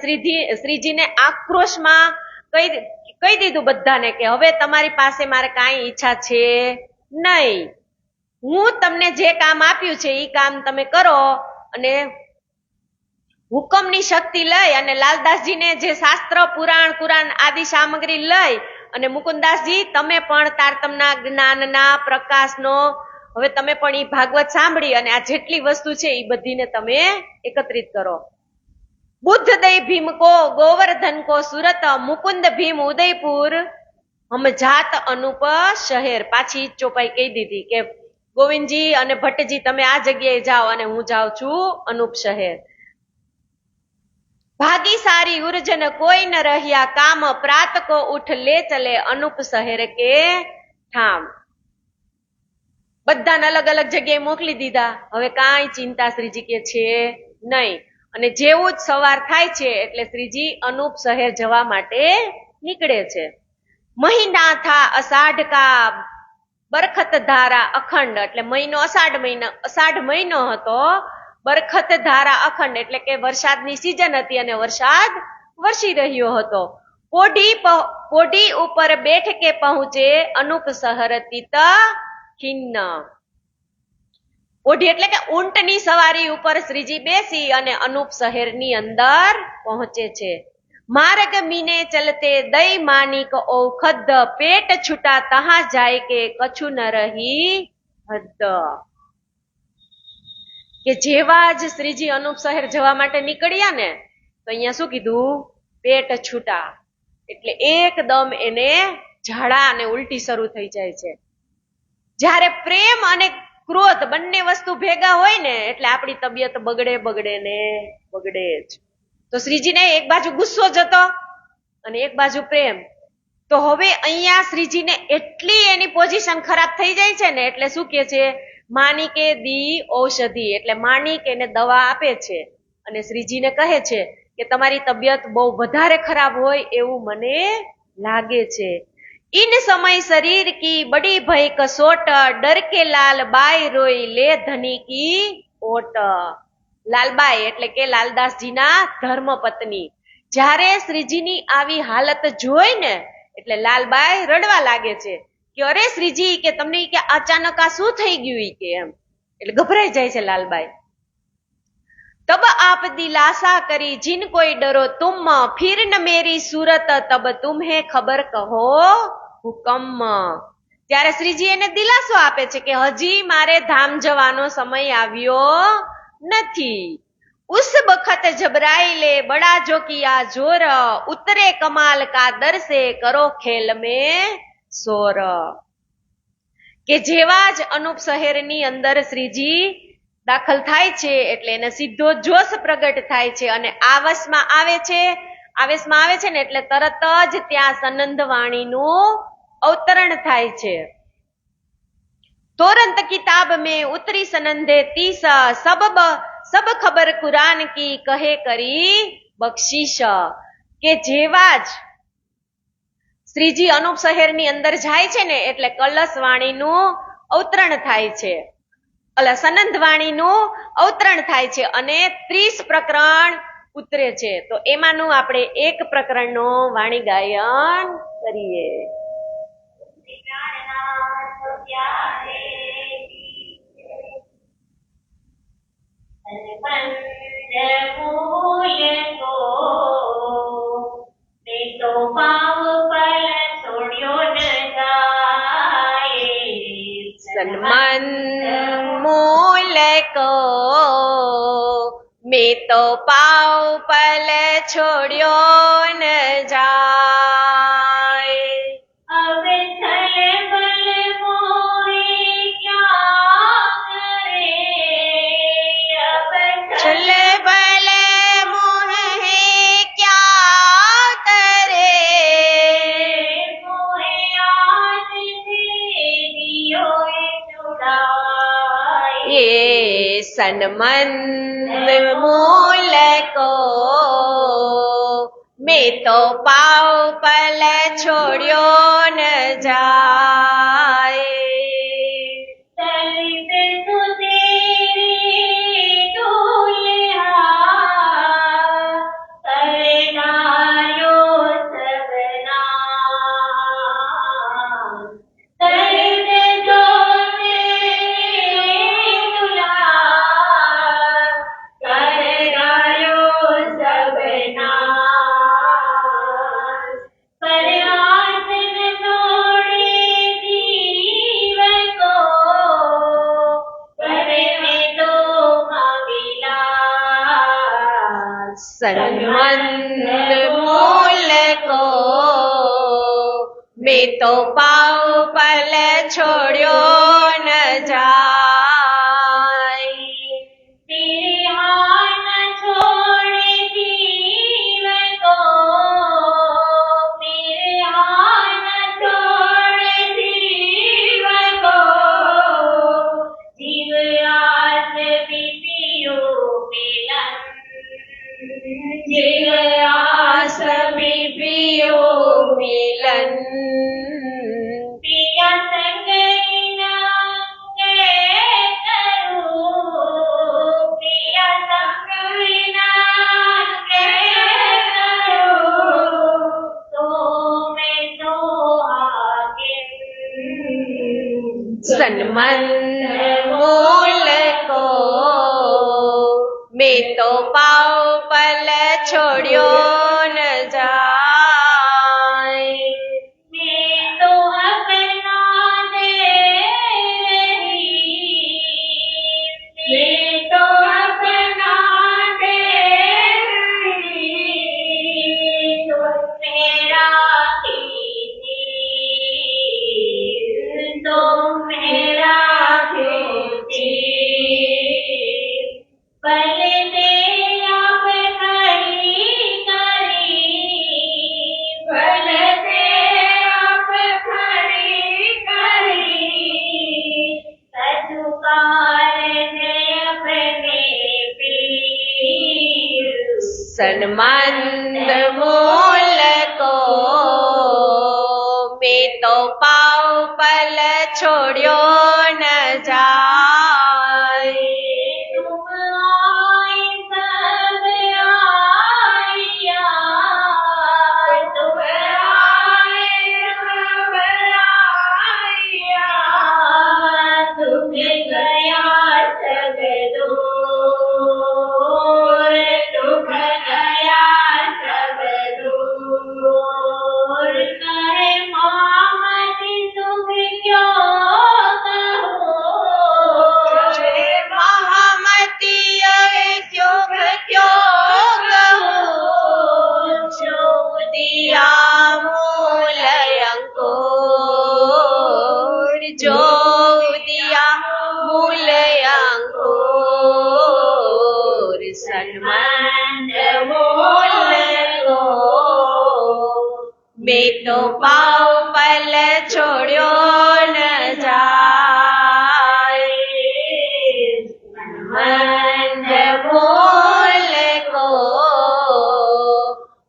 શ્રીજીને આક્રોશમાં કહી દીધું બધાને કે હવે તમારી પાસે મારે કાંઈ ઈચ્છા છે નહીં. હું તમને જે કામ આપ્યું છે એ કામ તમે કરો. અને હુકમની શક્તિ લઈ અને લાલદાસજીને જે શાસ્ત્ર પુરાણ કુરાન આદિ સામગ્રી લઈ અને મુકુંદાસજી તમે પણ તારતમના જ્ઞાનના પ્રકાશનો હવે તમે પણ ઈ ભાગવત સાંભળી અને આ જેટલી વસ્તુ છે એ બધીને તમે એકત્રિત કરો. બુદ્ધ દઈ ભીમ કો ગોવર્ધન કો સુરત, મુકુંદ ભીમ ઉદયપુર હમ જાત અનુપ શહેર. પાછી ચોપાઈ કહી દીધી કે ગોવિંદજી અને ભટ્ટજી તમે આ જગ્યાએ જાઓ અને હું જાઉં છું અનુપ શહેર. ભાગી સારી ઉર્જન કોઈ ન રહ્યા, કામ પ્રાત કો ઉઠ લે ચલે અનુપ શહેર કે ઠામ. બધાને અલગ અલગ જગ્યાએ મોકલી દીધા. હવે કાંઈ ચિંતા શ્રીજી કે છે નહીં. અને જેવું જ સવાર થાય છે એટલે શ્રીજી અનુપ શહેર જવા માટે નીકળે છે. મહિના થા અષાઢ કા બરખત ધારા અખંડ, એટલે મહિનો અષાઢ મહિનો હતો. બરખત ધારા અખંડ એટલે કે વરસાદની સિઝન હતી અને વરસાદ વરસી રહ્યો હતો. પોઢી ઉપર બેઠ કે પહોંચે અનુપ શહેર તિત ખિન્ન. પોઢી એટલે કે ઊંટની સવારી ઉપર શ્રીજી બેસી અને અનુપ શહેરની અંદર પહોંચે છે. માર્ગ મીને ચલતે દઈ માનિક ઔખદ, પેટ છૂટા તહા જાય કે કછું ન રહી હદ. કે જેવા જ શ્રીજી અનુપ શહેર જવા માટે નીકળ્યા ને તો અહીંયા શું કીધું? પેટ છૂટા એટલે એકદમ એને ઝાડા અને ઉલટી શરૂ થઈ જાય છે. જ્યારે પ્રેમ અને ક્રોધ બંને વસ્તુ ભેગા હોય ને એટલે આપણી તબિયત બગડે જ. તો શ્રીજીને એક બાજુ ગુસ્સો જતો અને એક બાજુ પ્રેમ. તો હવે અહીંયા શ્રીજીને એટલી એની પોઝિશન ખરાબ થઈ જાય છે ને એટલે શું કે છે? માનિકે દી ઔષધિ, એટલે માનિક એને દવા આપે છે અને શ્રીજીને કહે છે કે તમારી તબિયત બહુ વધારે ખરાબ હોય એવું મને લાગે છે. इन समय शरीर की बड़ी भय कसोट, डर के लाल बाई रोई ले धनी की ओट. લાલબાઈ એટલે કે લાલદાસજીના ધર્મપત્ની જ્યારે શ્રીજીની આવી હાલત જોઈ ને એટલે લાલબાઈ રડવા લાગે છે કે અરે શ્રીજી કે તમને કે અચાનક આ શું થઈ ગયું કે એમ, એટલે ગભરાઈ જાય છે લાલબાઈ. तब आप दिलासा करी जिन कोई डरो तुम, फिर न मेरी सूरत तब तुम्हें खबर કહો હુકમ. ત્યારે શ્રીજી એને દિલાસો આપે છે કે હજી મારે ધામ જવાનો સમય આવ્યો નથી. ઉસ બખત જબરાઈ લે બડા જો કિયા જોર, ઉતરે કમાલ કા દર સે કરો ખેલ में સોર. કે જેવા જ અનુપ શહેરની અંદર શ્રીજી દાખલ થાય છે એટલે એને સીધો જોશ પ્રગટ થાય છે અને આવેશમાં આવે છે ને એટલે તરત જ ત્યાં સનંદ વાણીનું અવતરણ થાય છે. तुरंत किताब में उतरी सनंदे तीस, सब खबर कुरान की कहे करी बख्शीश. કે જેવા જ શ્રીજી અનુપ શહેરની અંદર જાય છે ને એટલે કલશ વાણીનું અવતરણ થાય છે, સનંદ વાણીનું અવતરણ થાય છે અને 30 પ્રકરણ ઉતરે છે. તો એમાંનું આપણે એક પ્રકરણનું વાણી ગાયન કરીએ. सनमन मूल को मैं तो पाव पल छोड़ियो न जाए. अब छल बल मोहे क्या करे, अब छल बल मोहे क्या करे, मोहे आज से दियो ये सनमन मूल को मैं तो पाव पल छोड़ियो न जाए. दलित सुतेरी दूल्हा करनायो सबना, दर्द जो सनमन मूल को मैं મેં તો પાવ પલ છોડ્યો ન જાય तेरे हाथ छोड़े जीव को, तेरे हाथ छोड़े जीव को, जीव आस पिपियो मिलन, जीव आस पिपियो मिलन पिया संग सन्मंद मूल को मैं तो पाव पल छोड़्यो न जाए मैं तो अपना दे रही, मैं तो अपना दे रही, तुम मेरा तुम मेरा पहले दे आप खड़ी करी, पहले दे आप खड़ी करी, सचुकार दे अपने पीर, सन्मंद मूल को मैं तो पाव पल छोड़्यो न जाए तुम आए सब आया, तुम आए सब आया, तुम गया सब दूर, तुम गया सब दूर, कहे मोहम्मद तुम क्यों कहो, महामती क्यों क्यों कहो जो दिया मूल अंकुर जो दिया मूल अंकुर सन्मंद मूल को मैं तो पाव पल छोड़्यो न जाए सन्मंद मूल को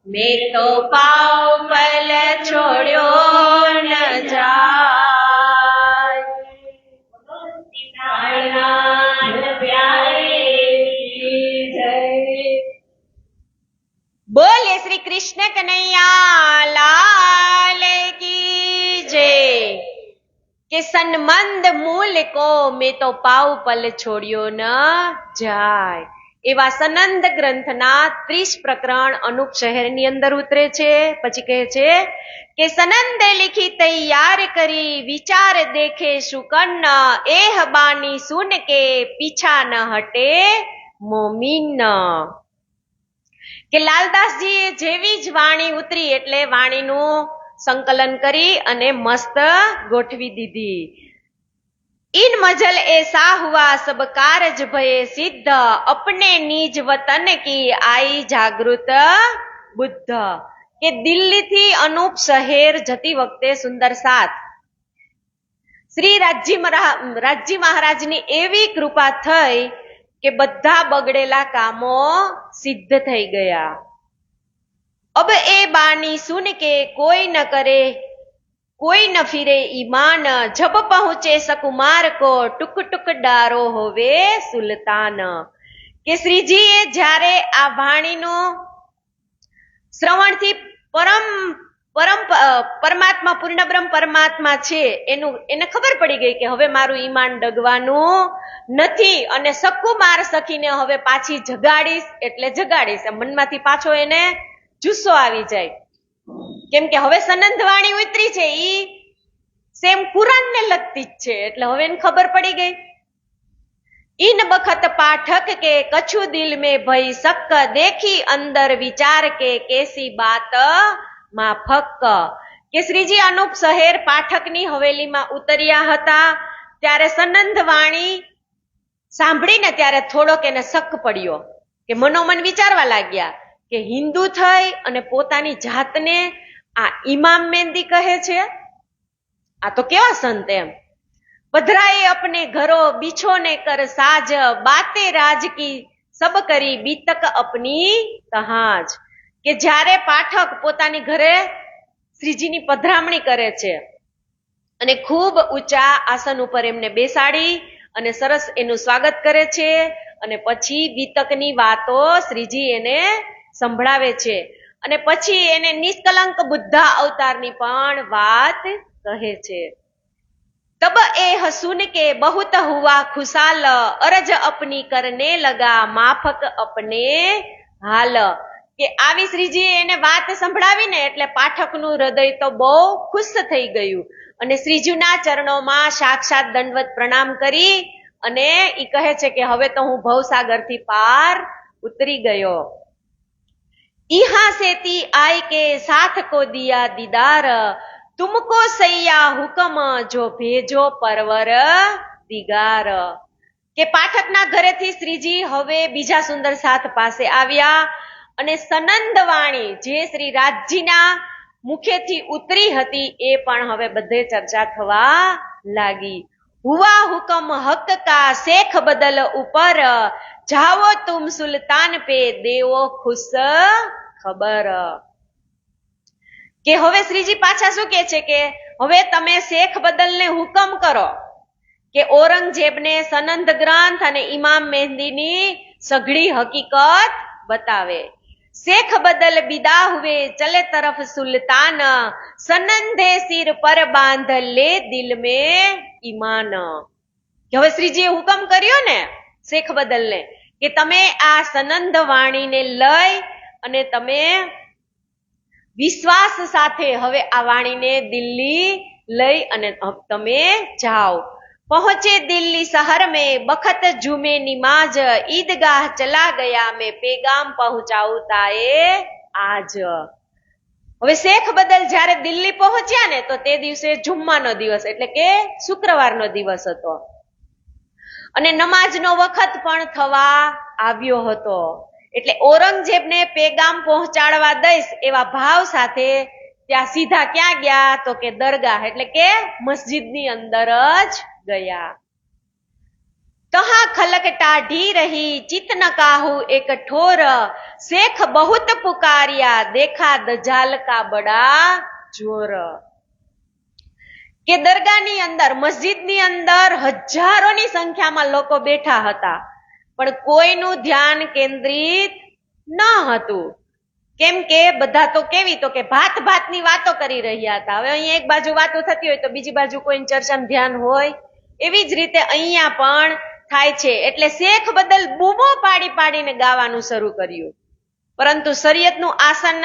मैं तो पाव पल छोड़्यो न जाए प्यारे जय बोले श्री कृष्ण कन्हैया लाल की जय કે સન્મંદ મૂલ કો મેં તો પાવ પલ છોડ્યો ન જાય એવા સનંદ ગ્રંથના 30 પ્રકરણ અનુપ શહેરની અંદર ઉતરે છે. પછી કહે છે કે સનંદે લીખી તૈયાર કરી વિચાર દેખે સુકર્ણ એહ બાની સુન કે પીછા ન હટે મોમીન. કે લાલદાસજીએ જેવી જ વાણી ઉતરી એટલે વાણીનું સંકલન કરી અને મસ્ત ગોઠવી દીધી. इन मजल ऐसा हुआ सब कारज भये सिद्ध अपने निज वतन की आई जागृत बुद्ध. કે દિલ્હીથી અનુપ શહેર જતી વખતે સુંદર સાથ શ્રી રાજજી મહારાજની એવી કૃપા થઈ કે બધા બગડેલા કામો સિદ્ધ થઈ ગયા. अब ए बानी सुन के कोई न करे कोई न फिरे ईमान जब पहुंचे सकुमार को टुक टुक डारो होवे सुल्तान. કે શ્રીજીએ જ્યારે આ વાણીનો શ્રવણથી પરમાત્મા પૂર્ણ બ્રહ્મ પરમાત્મા છે એને ખબર પડી ગઈ કે હવે મારું ઈમાન ડગવાનું નથી અને સકુમાર સખીને હવે પાછી જગાડીશ એટલે જગાડીશ. મનમાંથી પાછો એને જુસ્સો આવી જાય કેમ કે હવે સનંદ વાણી ઉતરી છે ઈ સેમ કુરાનને લગતી જ છે એટલે હવે એને ખબર પડી ગઈ. इन बखत पाठक के कछु दिल में भई सक देखी अंदर विचार के कैसी बात माफक. કે શ્રીજી અનુપ શહેર પાઠકની હવેલીમાં ઉતર્યા હતા ત્યારે સનંદ વાણી સાંભળીને ત્યારે થોડોક એને શક પડ્યો કે મનોમન વિચારવા લાગ્યા કે હિન્દુ થઈ અને પોતાની જાતને આ ઇમામ મેંદી કહે છે, આ તો કેવા સંત એમ। પધરાએ અપને ઘરો બિછોને કર સાજ, બાતે રાજ કી સબ કરી બીતક અપની તહાજ। કે જ્યારે પાઠક પોતાની ઘરે શ્રીજીની પધરામણી કરે છે અને ખૂબ ઊંચા આસન ઉપર એમને બેસાડી અને સરસ એનું સ્વાગત કરે છે અને પછી બીતકની વાતો શ્રીજી એને સંભળાવે છે અને પછી એને નિષ્કલંક બુદ્ધા અવતારની પણ વાત કહે છે। तब ए सुन के बहुत हुआ खुशाल, अरज अपनी करने लगा माफक अपने हाल। કે આવી શ્રીજી એને વાત સંભળાવીને એટલે પાઠકનું હૃદય તો બહુ ખુશ થઈ ગયું અને શ્રીજીના ચરણોમાં સાક્ષાત દંડવત પ્રણામ કરી અને ઈ કહે છે કે હવે તો હું ભવસાગરથી પાર ઉતરી ગયો। ઈહા સેતી આય કે સાથ કો દિયા દીદાર, तुमको सैया हुकम जो भेजो परवर दिगार। કે પાઠકના ઘરેથી શ્રીજી હવે બીજા સુંદર સાથ પાસે આવ્યા અને સનંદ વાણી જે શ્રી રાજજીના મુખેથી ઉતરી હતી એ પણ હવે બધે ચર્ચા થવા લાગી। હુઆ હુકમ હક કા શેખ બદલ ઉપર, જાઓ તુમ સુલતાન પે દેવો ખુશ ખબર। કે હવે શ્રીજી પાછા શું કે છે કે હવે તમે શેખ બદલને હુકમ કરો કે ઔરંગઝેબને સનંદ ગ્રંથ અને ઇમામ મહેંદીની સઘળી હકીકત બતાવે। શેખ બદલ બિદા હુએ ચલે તરફ સુલતાન, સનંદે સિર પર બાંધ લે દિલ में ईमान। કે હવે શ્રીજીએ હુકમ કર્યો ને શેખ બદલને કે તમે આ સનંદ વાણીને લઈ અને તમે વિશ્વાસ સાથે હવે આ વાણીને દિલ્હી લઈ અને તમે જાઓ। પહોંચે દિલ્હી શહેર में बखत जुमे निमाज, ईदगाह चला गया मैं पैगाम पहुंचाऊता ए आज। હવે શેખ બદલ જ્યારે દિલ્હી પહોંચ્યા ને તો તે દિવસે જુમ્માનો દિવસ એટલે કે શુક્રવારનો દિવસ હતો અને નમાજનો વખત પણ થવા આવ્યો હતો એટલે ઔરંગઝેબને પેગામ પહોંચાડવા દઈશ એવા ભાવ સાથે ત્યાં સીધા ક્યાં ગયા તો કે દરગાહ એટલે કે મસ્જિદની અંદર જ ગયા। तहाँ खलक टाढ़ी रही चित न काहू एक ठोर, शेख बहुत पुकारिया देखा दजाल का बड़ा जोर। કે દરગાહની અંદર મસ્જિદની અંદર હજારોની સંખ્યામાં લોકો બેઠા હતા પણ કોઈનું ધ્યાન કેન્દ્રિત ન હતું કેમ કે બધા તો કેવી તો કે ભાત ભાતની વાતો કરી રહ્યા હતા। હવે અહીંયા એક બાજુ વાતો થતી હોય તો બીજી બાજુ કોઈની ચર્ચામાં ધ્યાન હોય એવી જ રીતે અહીંયા પણ થાય છે એટલે શેખ બદલ બૂમો પાડી પાડીને ગાવાનું શરૂ કર્યું પરંતુ શરીયતનું આસન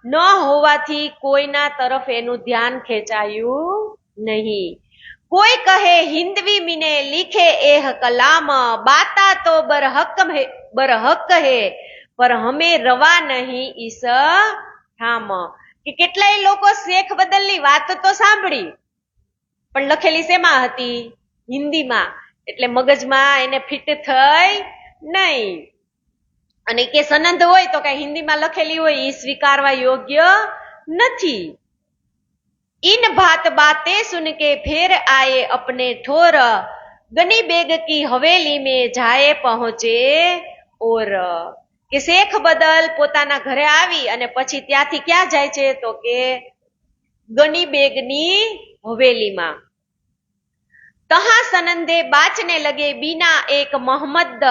ન હોવાથી કોઈના તરફ એનું ધ્યાન ખેંચાયું નહીં। કોઈ કહે હિન્દવી મીને લીખે એહ કલામ, બાતા તો બરહક હે પર હમે રવા નહીં ઈસ ઠામ। કે કેટલાય લોકો શેખ બદલની વાત તો સાંભળી પણ લખેલી શેમાં હતી? હિન્દીમાં એટલે મગજમાં એને ફિટ થઈ નહીં અને કે સનંદ હોય તો કઈ હિન્દીમાં લખેલી હોય એ સ્વીકારવા યોગ્ય નથી। इन बात बातें सुन के फिर आए अपने ठोर, गनी बेग की हवेली में जाए पहुंचे और। કે શેખ બદલ પોતાના ઘરે આવી અને પછી ત્યાંથી ક્યાં જાય છે તો કે ગની બેગની હવેલીમાં। तहाँ सनंदे बाचने लगे बिना एक मोहम्मद,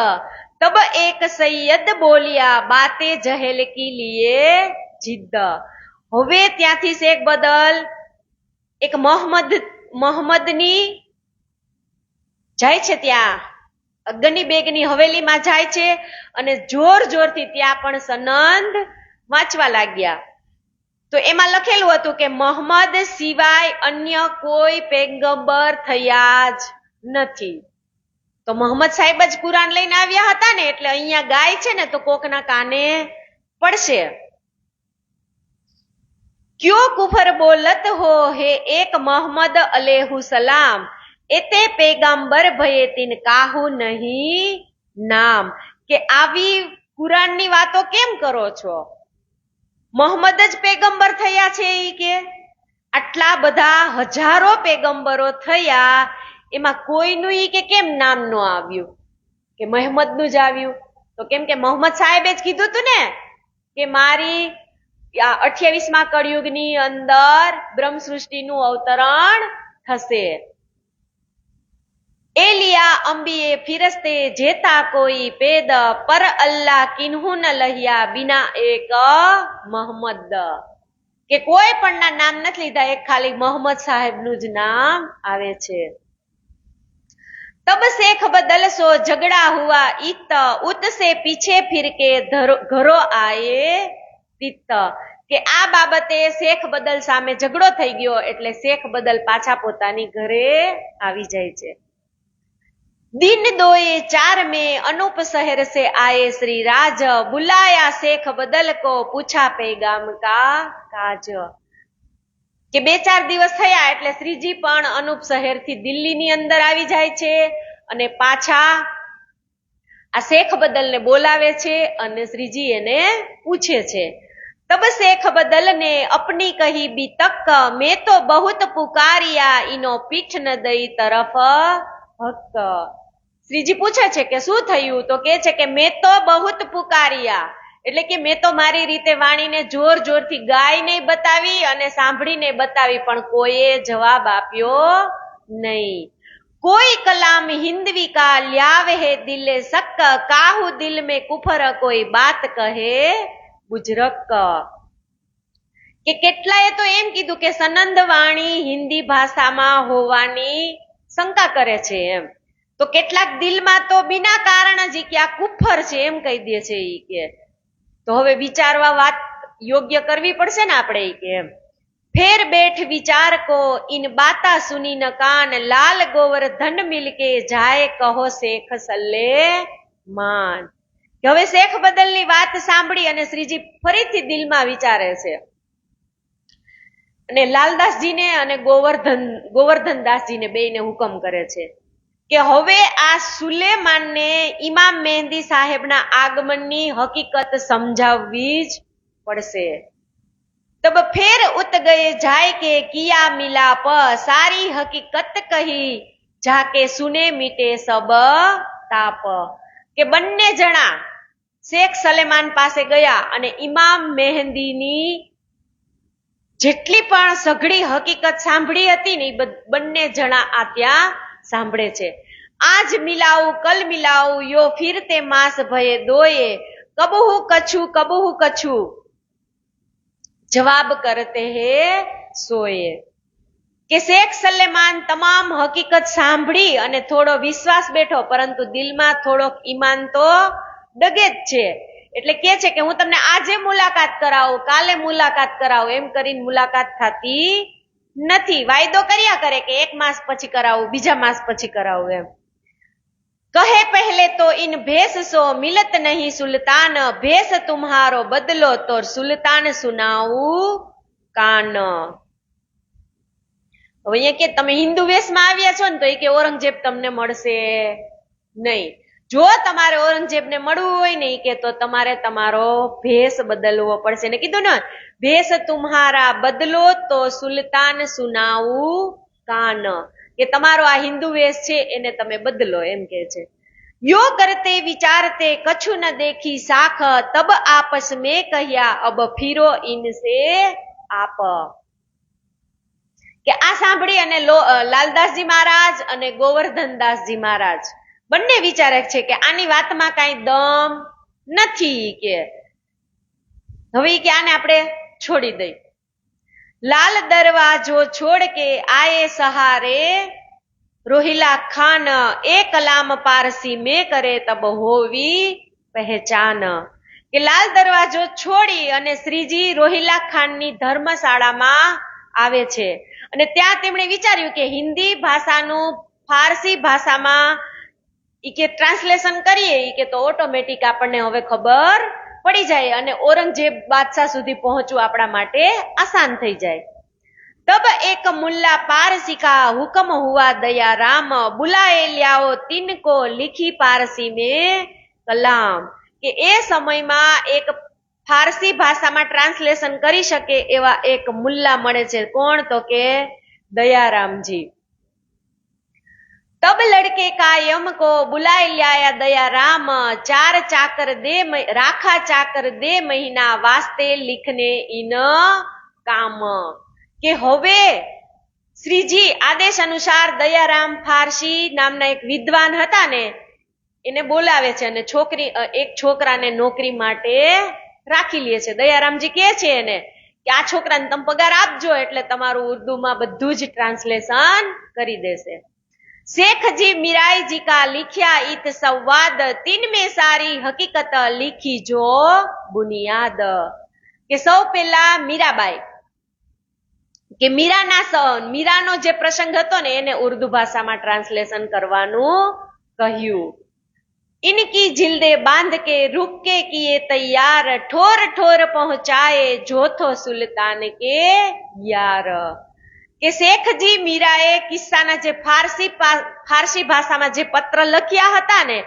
तब एक सैयद बोलिया बातें जहेल की लिए जिद्द। હવે ત્યાંથી શેખ બદલ એક મોહમ્મદની જાય છે ત્યાં ગની બેગની હવેલીમાં જાય છે અને જોર જોરથી ત્યાં પણ સનંદ વાંચવા લાગ્યા તો એમાં લખેલું હતું કે મોહમ્મદ સિવાય અન્ય કોઈ પૈગંબર થયા જ નથી। તો મોહમ્મદ સાહેબ જ કુરાન લઈને આવ્યા હતા ને એટલે અહીંયા ગાય છે ને તો કોકના કાને પડશે। क्यों कुफर बोलत हो हे एक मोहम्मद अलैहु सलाम एते पैगंबर भये तीन काहू नहीं नाम के आवी कुराननी वातो केम करो छो? मोहम्मद ज पैगंबर थया छे ઈ કે આટલા બધા હજારો પેગંબરો થયા એમાં કોઈનું ઈ કે કેમ નામ નો આવ્યું કે મોહમ્મદનું જ આવ્યું? તો કેમ કે મોહમ્મદ સાહેબે જ કીધું હતું ને કે મારી 28મા કળયુગની અંદર બ્રહ્મ સૃષ્ટિનું અવતરણ થશે. એલિયા અંબિયે ફિરસ્તે જેતા કોઈ પેદ પર અલ્લાહ કિન્હુ ન લહિયા બિના એક મોહમ્મદ કે કોઈ પણ ના નામ નથી લીધા, એક ખાલી મોહમ્મદ સાહેબનું જ નામ આવે છે. तब शेख बदल सो झगड़ा हुआ इत उत से पीछे फिर के घरो आए तीत કે આ બાબતે શેખ બદલ સામે ઝઘડો થઈ ગયો એટલે શેખ બદલ પાછા પોતાની ઘરે આવી જાય છે. दिन दोए 4 में अनूप शहर से आए श्री राज बुलाया शेख बदल को पूछा पैगाम का काज કે 2-4 દિવસ થયા એટલે શ્રીજી પણ અનુપ શહેરથી દિલ્હીની અંદર આવી જાય છે અને પાછા આ શેખ બદલને બોલાવે છે અને શ્રીજી એને પૂછે છે. तब शेख बदल ने अपनी कही भी तक मैं तो बहुत पुकारिया इनो पीठ न दई तरफ हक. શ્રીજી પૂછે છે કે શું થયું? તો કે છે કે મેં તો બહુત પુકારિયા એટલે કે મેં તો મારી રીતે વાણીને જોર જોરથી ગાઈ નહીં બતાવી અને સાંભળીને બતાવી પણ કોઈએ જવાબ આપ્યો નહીં. કોઈ કલામ હિન્દવી કા લ્યાવે હે દિલે સક કાહુ દિલ में कुफर कोई बात कहे बुजरक કે કેટલાએ તો એમ કીધું કે સનંદ વાણી હિન્દી ભાષામાં હોવાની શંકા કરે છે એમ. તો કેટલાક દિલમાં તો બિના કારણ જ કે આ કુફર છે એમ કહી દે છે ઈ કે. તો હવે વિચારવા વાત યોગ્ય કરવી પડશે ને આપણે ઈ કે એમ. ફેર બેઠ વિચાર કો ઇન બાતા સુની ન કાન લાલ ગોવર્ધન મિલકે જાય કહો શેખ સલ્લે માન. કે હવે શેખ બદલની વાત સાંભળી અને શ્રીજી ફરીથી દિલમાં વિચારે છે અને લાલદાસજીને અને ગોવર્ધનદાસજીને બેયને હુકમ કરે છે કે હવે આ સુલેમાનને ઇમામ મહેંદી સાહેબના આગમનની હકીકત સમજાવવી જ પડશે. तब फिर उत गए जाय के किया मिलाप सारी हकीकत कही जाके सुने मीटे सब ताप. કે બંને જણા શેખ સલેમાન પાસે ગયા અને ઇમામ મહેંદીની જેટલી પણ સઘળી હકીકત સાંભળી હતી ને બંને જણા આ ત્યાં સાંભળે છે. આજ મિલાવું કલ મિલાવું યો ફિર તે માસ ભયે દોયે કબહુ કછુ જવાબ કરતે હે સોયે. કે શેખ સલેમાન તમામ હકીકત સાંભળી અને થોડો વિશ્વાસ બેઠો પરંતુ દિલમાં થોડોક ઈમાન તો ડગે જ છે એટલે કે છે કે હું તમને આજે મુલાકાત કરાવું કાલે મુલાકાત કરાવું એમ કરીને મુલાકાત થતી નથી. વાયદો કર્યા કરે કે 1 માસ પછી કરાવું બીજા માસ પછી કરાવું એમ. કહે પહેલે તો ઇન ભેસ સો મિલત નહીં સુલતાન ભેસ તુમ્હારો બદલો તો સુલતાન સુનાવું કાન. હવે અહીંયા કે તમે હિન્દુ વેશમાં આવ્યા છો ને તો એ કે ઔરંગઝેબ તમને મળશે નહીં. જો તમારે ઔરંગઝેબને મળવું હોય ને કે તો તમારે તમારો ભેસ બદલવો પડશે ને કીધું ને ભેસ તુમ્હારા બદલો તો સુલતાન સુનાવું કાન કે તમારો આ હિન્દુ વેશ છે એને તમે બદલો એમ કે છે. યો કરતે વિચારતે કछु ન દેખી સાખ તબ આપસ મેં કહ્યા અબ ફીરો ઇનસે આપ. કે આ સાંભળી અને લાલદાસજી મહારાજ અને ગોવર્ધનદાસજી મહારાજ બંને વિચારે છે કે આની વાતમાં કાંઈ દમ નથી કે હવે કે આને આપણે છોડી દઈ. લાલ દરવાજો છોડ કે આયે સહારે રોહિલા ખાન એ કલામ પારસી में करे तब होवी पहचान. કે લાલ દરવાજો છોડી અને શ્રીજી રોહિલા ખાનની ધર્મશાળામાં આવે છે અને ત્યાં તેમણે વિચાર્યું કે હિન્દી ભાષાનું ફારસી ભાષામાં ઈ કે ટ્રાન્સલેશન કરીએ ઈ કે તો ઓટોમેટિક આપણને હવે ખબર પડી જાય અને ઔરંગઝેબ બાદશાહ સુધી પહોંચવું આપણા માટે આસાન થઈ જાય. तब एक मुल्ला पारसी का हुक्म हुआ दया राम बुलाए ल्याओ तिनको लिखी पारसी में कलाम. કે એ સમયમાં એક ફારસી ભાષામાં ટ્રાન્સલેશન કરી શકે એવા એક મુલ્લા મળે છે. કોણ? તો કે દયારામજી. तब लड़के का यम को बुलाए लाया दया राम चार चाकर दे राखा चाकर दे महीना वास्ते लिखने इन काम. કે હવે શ્રીજી આદેશ અનુસાર દયારામ ફારસી નામના એક વિદ્વાન હતા ને એને બોલાવે છે અને એક છોકરાને નોકરી માટે રાખી લે છે. દયારામજી કહે છે એને કે આ છોકરાને તમે પગાર આપજો એટલે તમારું ઉર્દુમાં બધું જ ટ્રાન્સલેશન કરી દેશે. શેખજી મીરાઈજી કા लिखिया इत संवाद तीन में सारी हकीकत लिखी जो बुनियाद. કે સૌ પહેલા મીરાબાઈ કે મીરાનો જે પ્રસંગ હતો ને એને ઉર્દુ ભાષામાં ટ્રાન્સલેશન કરવાનું કહ્યું. इनकी जिल्दे बांध के रुक के किए तैयार ठोर ठोर पहुंचाए जोथो सुल्तान के यार. કે શેખજી મીરાએ કિસ્સાના જે ફારસી ભાષામાં જે પત્ર લખ્યા હતા ને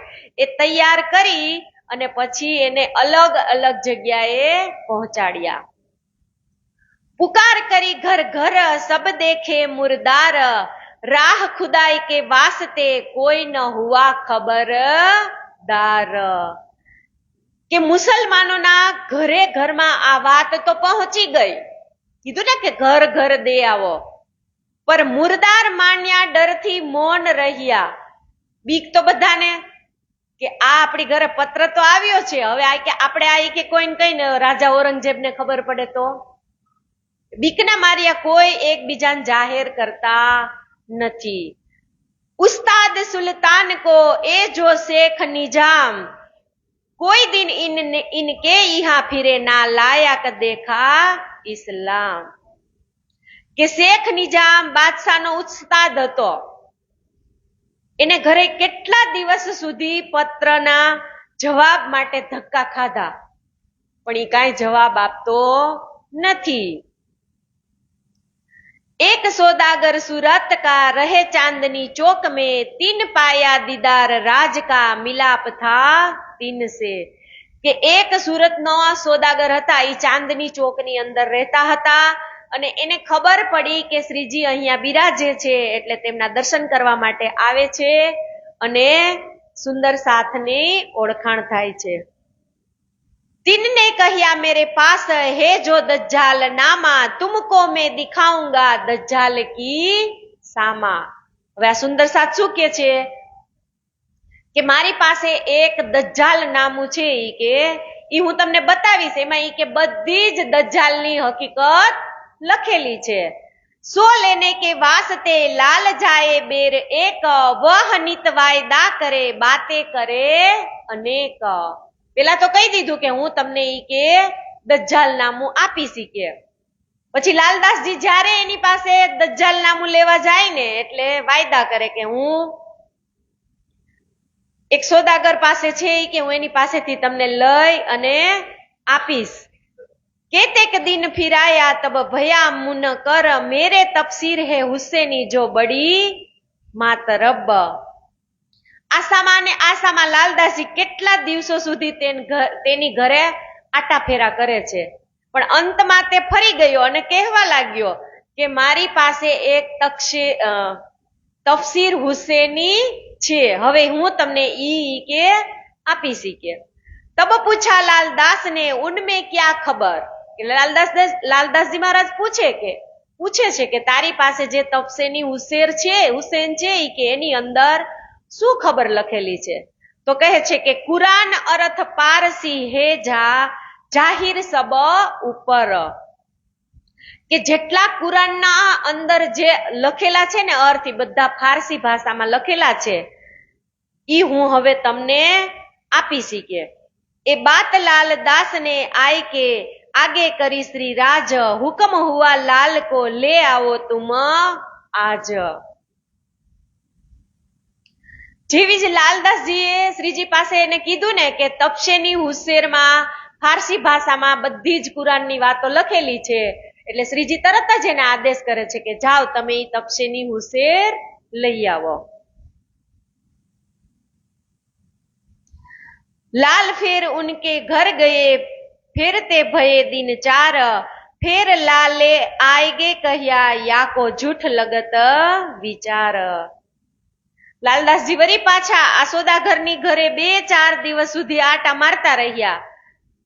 એ તૈયાર કરી અને પછી એને અલગ અલગ જગ્યાએ પહોંચાડ્યા. पुकार करी घर घर सब देखे मुर्दार राह खुदाई के वास्ते कोई न हुआ खबरदार. કે મુસલમાનોના ઘરે ઘરમાં આ વાત તો પહોંચી ગઈ. કીધું ને કે ઘર ઘર દે આવો, પર મુર્દાર માન્યા ડરથી મૌન રહ્યા. બીક તો બધાને કે આ આપણી ઘરે પત્ર તો આવ્યો છે, હવે આ કે આપણે આ કે કોઈને કહીને રાજા ઔરંગઝેબને ખબર પડે તો બીકના માર્યા કોઈ એકબીજાને જાહેર કરતા નથી. ઉસ્તાદ સુલ્તાન કો એ જો શેખ નિજામ કોઈ દિન ઇનકે યહાં ફિરે ના લાયક દેખા ઇસ્લામ. કે શેખ નિજામ બાદશાહનો ઉસ્તાદ હતો, એને ઘરે કેટલા દિવસ સુધી પત્રના જવાબ માટે ધક્કા ખાધા પણ એ કાંઈ જવાબ આપતો નથી. एक सौदागर सूरत का रहे चांदनी चौक में तीन पाया दीदार राज का मिलाप था तीन से. કે એક સુરતનો સોદાગર હતા, એ ચાંદની ચોકની અંદર રહેતા હતા અને એને ખબર પડી કે શ્રીજી અહીંયા બિરાજે છે એટલે તેમના દર્શન કરવા માટે આવે છે અને સુંદર સાથની ઓળખાણ થાય છે. तिनने कहिया मेरे पास है जो दज्जाल नामा तुमको मैं दिखाऊंगा दज्जाल की सामा. હવે આ સુંદર સાથ શું કે છે કે મારી પાસે એક દજ્જાલ નામું છે કે ઈ હું તમને બતાવીશ. એમાં ઈ કે બધી જ દજ્જાલની હકીકત લખેલી છે. સો લેને કે વાસ્તે લાલ જાય બેર એક વહ નિત વાયદા કરે બાતે કરે અનેક. પેલા તો કહી દીધું કે હું તમને ઈ કે દજ્જાલ નામું આપીશ. કે પછી લાલદાસજી જ્યારે એની પાસે દજ્જાલ નામું લેવા જાય ને એટલે વાયદા કરે કે હું એક સોદાગર પાસે છે કે હું એની પાસેથી તમને લઈ અને આપીશ. કેતેક દિન ફિરાયા તબ ભયા મુન કર મેરે તફસીર હે હુસેની જો બડી માતરબ. આસામાં લાલદાસજી કેટલા દિવસો સુધી તેની ઘરે આટા ફેરા કરે છે પણ અંતમાં તે ફરી ગયો અને કહેવા લાગ્યો કે મારી પાસે એક તફસીર હુસેની છે, હવે હું તમને ઈ કે આપીશ. કે તબ પૂછા લાલદાસ ને ઉનમે ક્યા ખબર. લાલદાસજી મહારાજ પૂછે છે કે તારી પાસે જે તફસીરની હુસેન છે ઈ કે એની અંદર શું ખબર લખેલી છે. તો કહે છે કે કુરાન અર્થ પારસી હે જાહિર સબ ઉપર. કે જેટલા કુરાનના અંદર જે લખેલા છે ને અર્થ એ બધા ફારસી ભાષામાં લખેલા છે ઈ હું હવે તમને આપીશ. કે એ બાત લાલ દાસ ને આય કે આગે કરી શ્રી રાજ હુકમ હુઆ લાલ કો લે આવો તુમ આજ. જેવી જ લાલદાસજીએ શ્રીજી પાસે એને કીધું ને કે તપસેની હુસેરમાં ફારસી ભાષામાં બધી જ કુરાનની વાતો લખેલી છે. એટલે શ્રીજી તરત જ એને આદેશ કરે છે કે જાઓ તમે ઈ તપસ્વીની હુસેર લઈ આવો. लाल फिर उनके घर गए फिरते भये दिन चार फिर लाले आएगे कहिया या को झूठ लगत विचार. લાલદાસજી વરી પાછા આસોદા ઘરની ઘરે 2-4 દિવસ સુધી આટા મારતા રહ્યા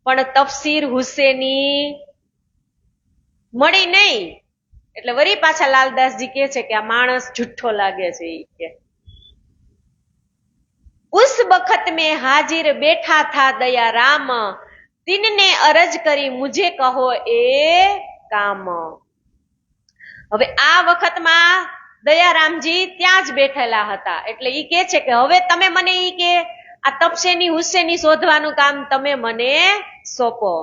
પણ તફસીર હુસેની મળી નહીં. એટલે વરી પાછા લાલદાસજી કહે છે કે આ માણસ જુઠ્ઠો લાગે છે. ઈ કે उस बखत में हाजिर बैठा था दया राम तिनने अरज करी मुझे कहो ए काम. હવે આ વખતમાં દયારામજી ત્યાં જ બેઠેલા હતા. એટલે ઈ કે છે કે હવે તમે મને ઈ કે આ તપસેની હુસેની શોધવાનું કામ તમે મને સોંપો.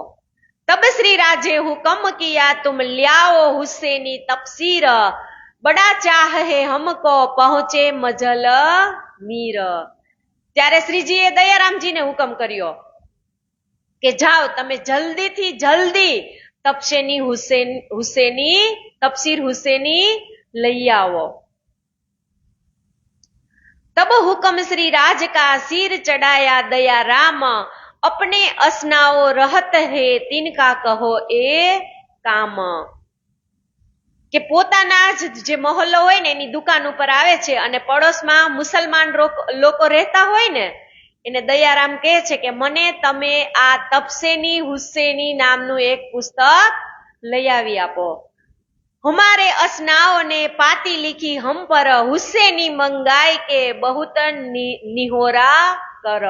तब श्री राजे हुक्म किया तुम ल्याओ हुसैनी तपसीर बड़ा चाह है हमको पहुंचे मजल मीर. ત્યારે શ્રીજીએ દયારામજીને હુકમ કર્યો કે જાઓ તમે જલ્દીથી જલ્દી તપસેની હુસેની તપસીર હુસેની લઈ આવો. तब हुक्म श्री राज का सिर चढ़ाया दया राम अपने असनाओ रहत है तिनका कहो ए काम. કે પોતાના જ જે મહોલ્લો હોય ને એની દુકાન ઉપર આવે છે અને પડોશમાં મુસલમાન લોકો રહેતા હોય ને એને દયારામ કહે છે કે મને તમે આ તપસેની હુસેની નામનું એક પુસ્તક લઈ આવી આપો. हमारे असनाओं ने पाती लिखी हम पर हुसैनी मंगाई के बहुत निहोरा कर.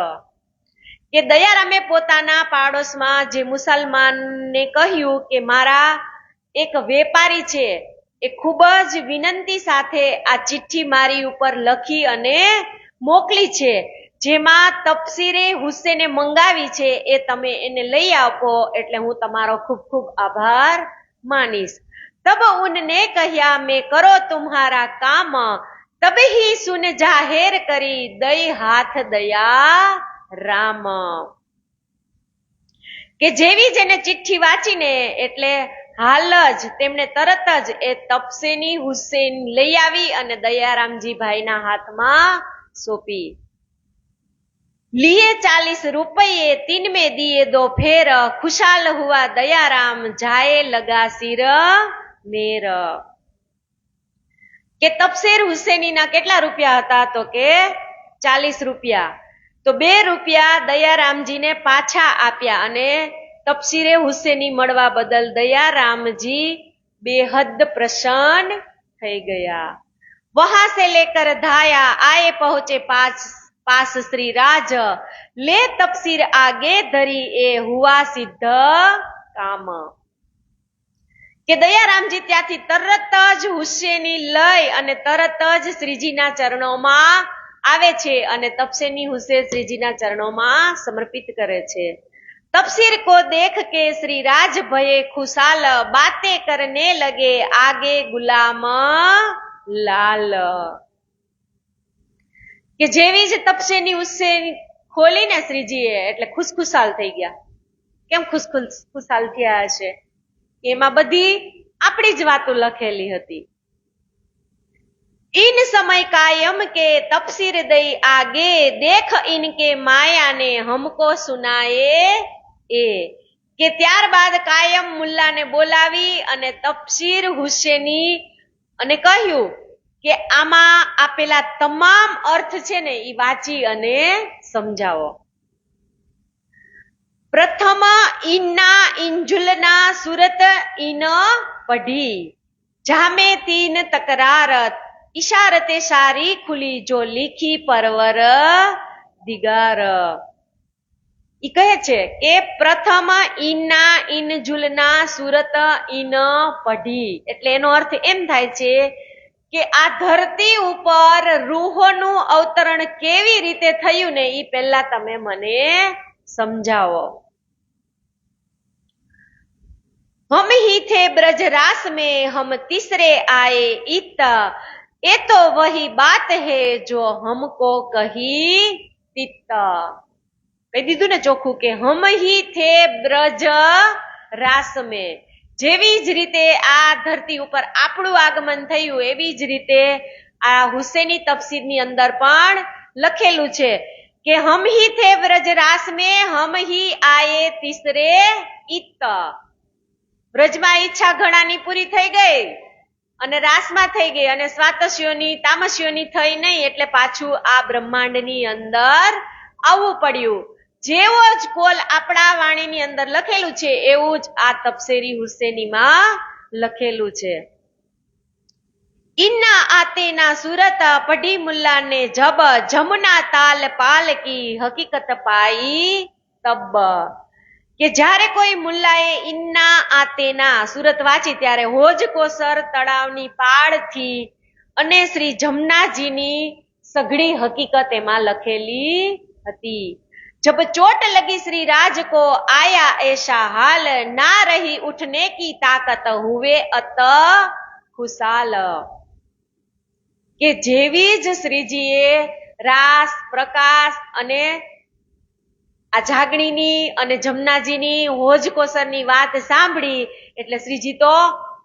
કે દયારામે પોતાના પાડોશમાં જે મુસલમાનને કહ્યું કે મારા એક વેપારી છે એ ખૂબ જ વિનંતી સાથે આ ચિઠ્ઠી મારી ઉપર લખી અને મોકલી છે જેમાં તપસીરે હુસેને મંગાવી છે એ તમે એને લઈ આપો એટલે હું તમારો ખૂબ ખૂબ આભાર માનીશ. तब उनने कहिया मैं करो तुम्हारा काम तब ही सुन जाहिर करी दई हाथ दया राम. કે જેવી જ એને ચિઠ્ઠી વાંચીને એટલે હાલ જ તેમણે તરત જ એ તપસેની હુસેન લઈ આવી અને દયારામજી ભાઈના હાથમાં સોંપી. लिए 40 रुपये 3 में दिए 2 फेर खुशाल हुआ दयाराम जाए लगा सिर मेर. કે તપસેર હુસેનીના કેટલા રૂપિયા હતા તો કે 40 રૂપિયા. તો 2 રૂપિયા દયારામજીને પાછા આપ્યા અને તપસીરે હુસેની મળવા બદલ દયારામજી બેહદ પ્રસન્ન થઈ ગયા. વહાં સે લેકર ધાયા આए પહોંચે पास श्री राज ले तपसीर आगे धरी ए हुआ सिद्ध काम. કે દયારામજી ત્યાંથી તરત જ હુસેની લઈ અને તરત જ શ્રીજીના ચરણોમાં આવે છે અને તપસેની હુસેન શ્રીજીના ચરણોમાં સમર્પિત કરે છે. तपसीर को देख के श्री राज भये खुशाल बातें करने लगे आगे गुलाम लाल. કે જેવી જ તપસેની હુસેન ખોલીને શ્રીજીએ એટલે ખુશખુશાલ થઈ ગયા. કેમ ખુશખુશાલ થયા હશે? એમાં બધી આપણી જ વાતો લખેલી હતી. इन समय कायम के तपसीर दई आगे देख इनके माया ने हमको सुनाए ए. કે ત્યારબાદ કાયમ મુલ્લાને બોલાવી અને તપસીર હુસેની અને કહ્યું કે આમાં આપેલા તમામ અર્થ છે ને એ વાંચી અને સમજાવો. પ્રથમ ઇન્ના ઇંજુલના સુરત ઇન પઢી જામે તીન તકરાર इशारते सारी खुली जो लिखी परवर दिगार. ઈ કહે છે કે પ્રથમ ઇન્ના ઇન જુલના સુરત ઇન પઢી એટલે એનો અર્થ એમ થાય છે કે આ ધરતી ઉપર રૂહોનું અવતરણ કેવી રીતે થયું ને ઈ પહેલા તમે મને સમજાવો. हम ही थे ब्रजरास में हम तीसरे आए इत ये तो वही बात है जो हमको कही तित. કહી દીધું ને ચોખ્ખું કે હમ હી થે બ્રજ રાસ में। જેવી જ રીતે આ ધરતી ઉપર આપણું આગમન થયું એવી જ રીતે આ હુસેની તફસીરની અંદર પણ લખેલું છે કે હમ હી થે બ્રજ રાસ में हम ही आए तीसरे इत। બ્રજમાં ઈચ્છા ઘણાની પૂરી થઈ ગઈ અને રાસમાં થઈ ગઈ અને સ્વાતસ્યોની તામસ્યોની થઈ નહીં એટલે પાછું આ બ્રહ્માંડની અંદર આવવું પડ્યું। જેવો જ કોલ આપણા વાણીની અંદર લખેલું છે એવું જ આ તફસીરી હુસેનીમાં લખેલું છે। ઇન્ના આતેના સુરત પઢી મુલ્લા ને જબ જમુના તાલ પાલ કી હકીકત પાઈ તબ। કે જ્યારે કોઈ મુલ્લાએ ઇન્ના આતેના સુરત વાંચી ત્યારે હોજ કોસર તળાવની પાળથી અને શ્રી જમનાજીની સઘળી હકીકત એમાં લખેલી હતી। जब चोट लगी श्री राज को आया ऐसा हाल ना रही उठने की ताकत हुए अत खुशाल। કે જેવી જ શ્રીજીએ રાસ પ્રકાશ અને આ જાગણીની અને જમનાજીની હોજ કોસરની વાત સાંભળી એટલે શ્રીજી તો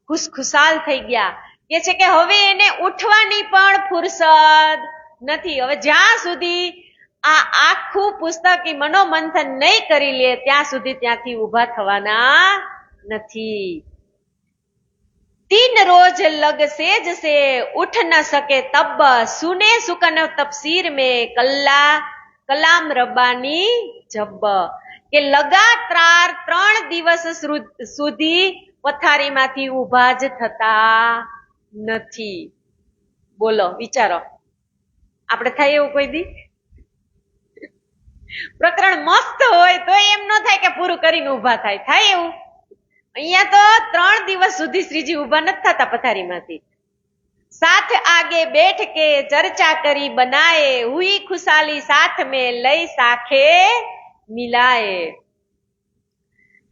ખુશખુશાલ થઈ ગયા। કે છે કે હવે એને ઉઠવાની પણ ફુરસદ નથી। હવે જ્યાં સુધી આ આખું પુસ્તક મનોમંથન નહીં કરી લે ત્યાં સુધી ત્યાંથી ઊભા થવાના નથી। 3 रोज लग सेज से उठ न सके तब सुने सुकन तफसीर में कलाम रब्बानी जब। કે લગાતાર 3 દિવસ સુધી પથારીમાંથી ઊભા જ થતા નથી। બોલો વિચારો, આપણે થાય એવું કોઈ દી? પ્રકરણ મસ્ત હોય તો એમ ન થાય કે પૂરું કરીને ઊભા થાય એવું? અહીંયા તો 3 દિવસ સુધી શ્રીજી ઊભા નથી થતા પથારીમાંથી। साथ आगे बैठ के चर्चा करी बनाए हुई खुशाली साथ में लई साखे मिलाए।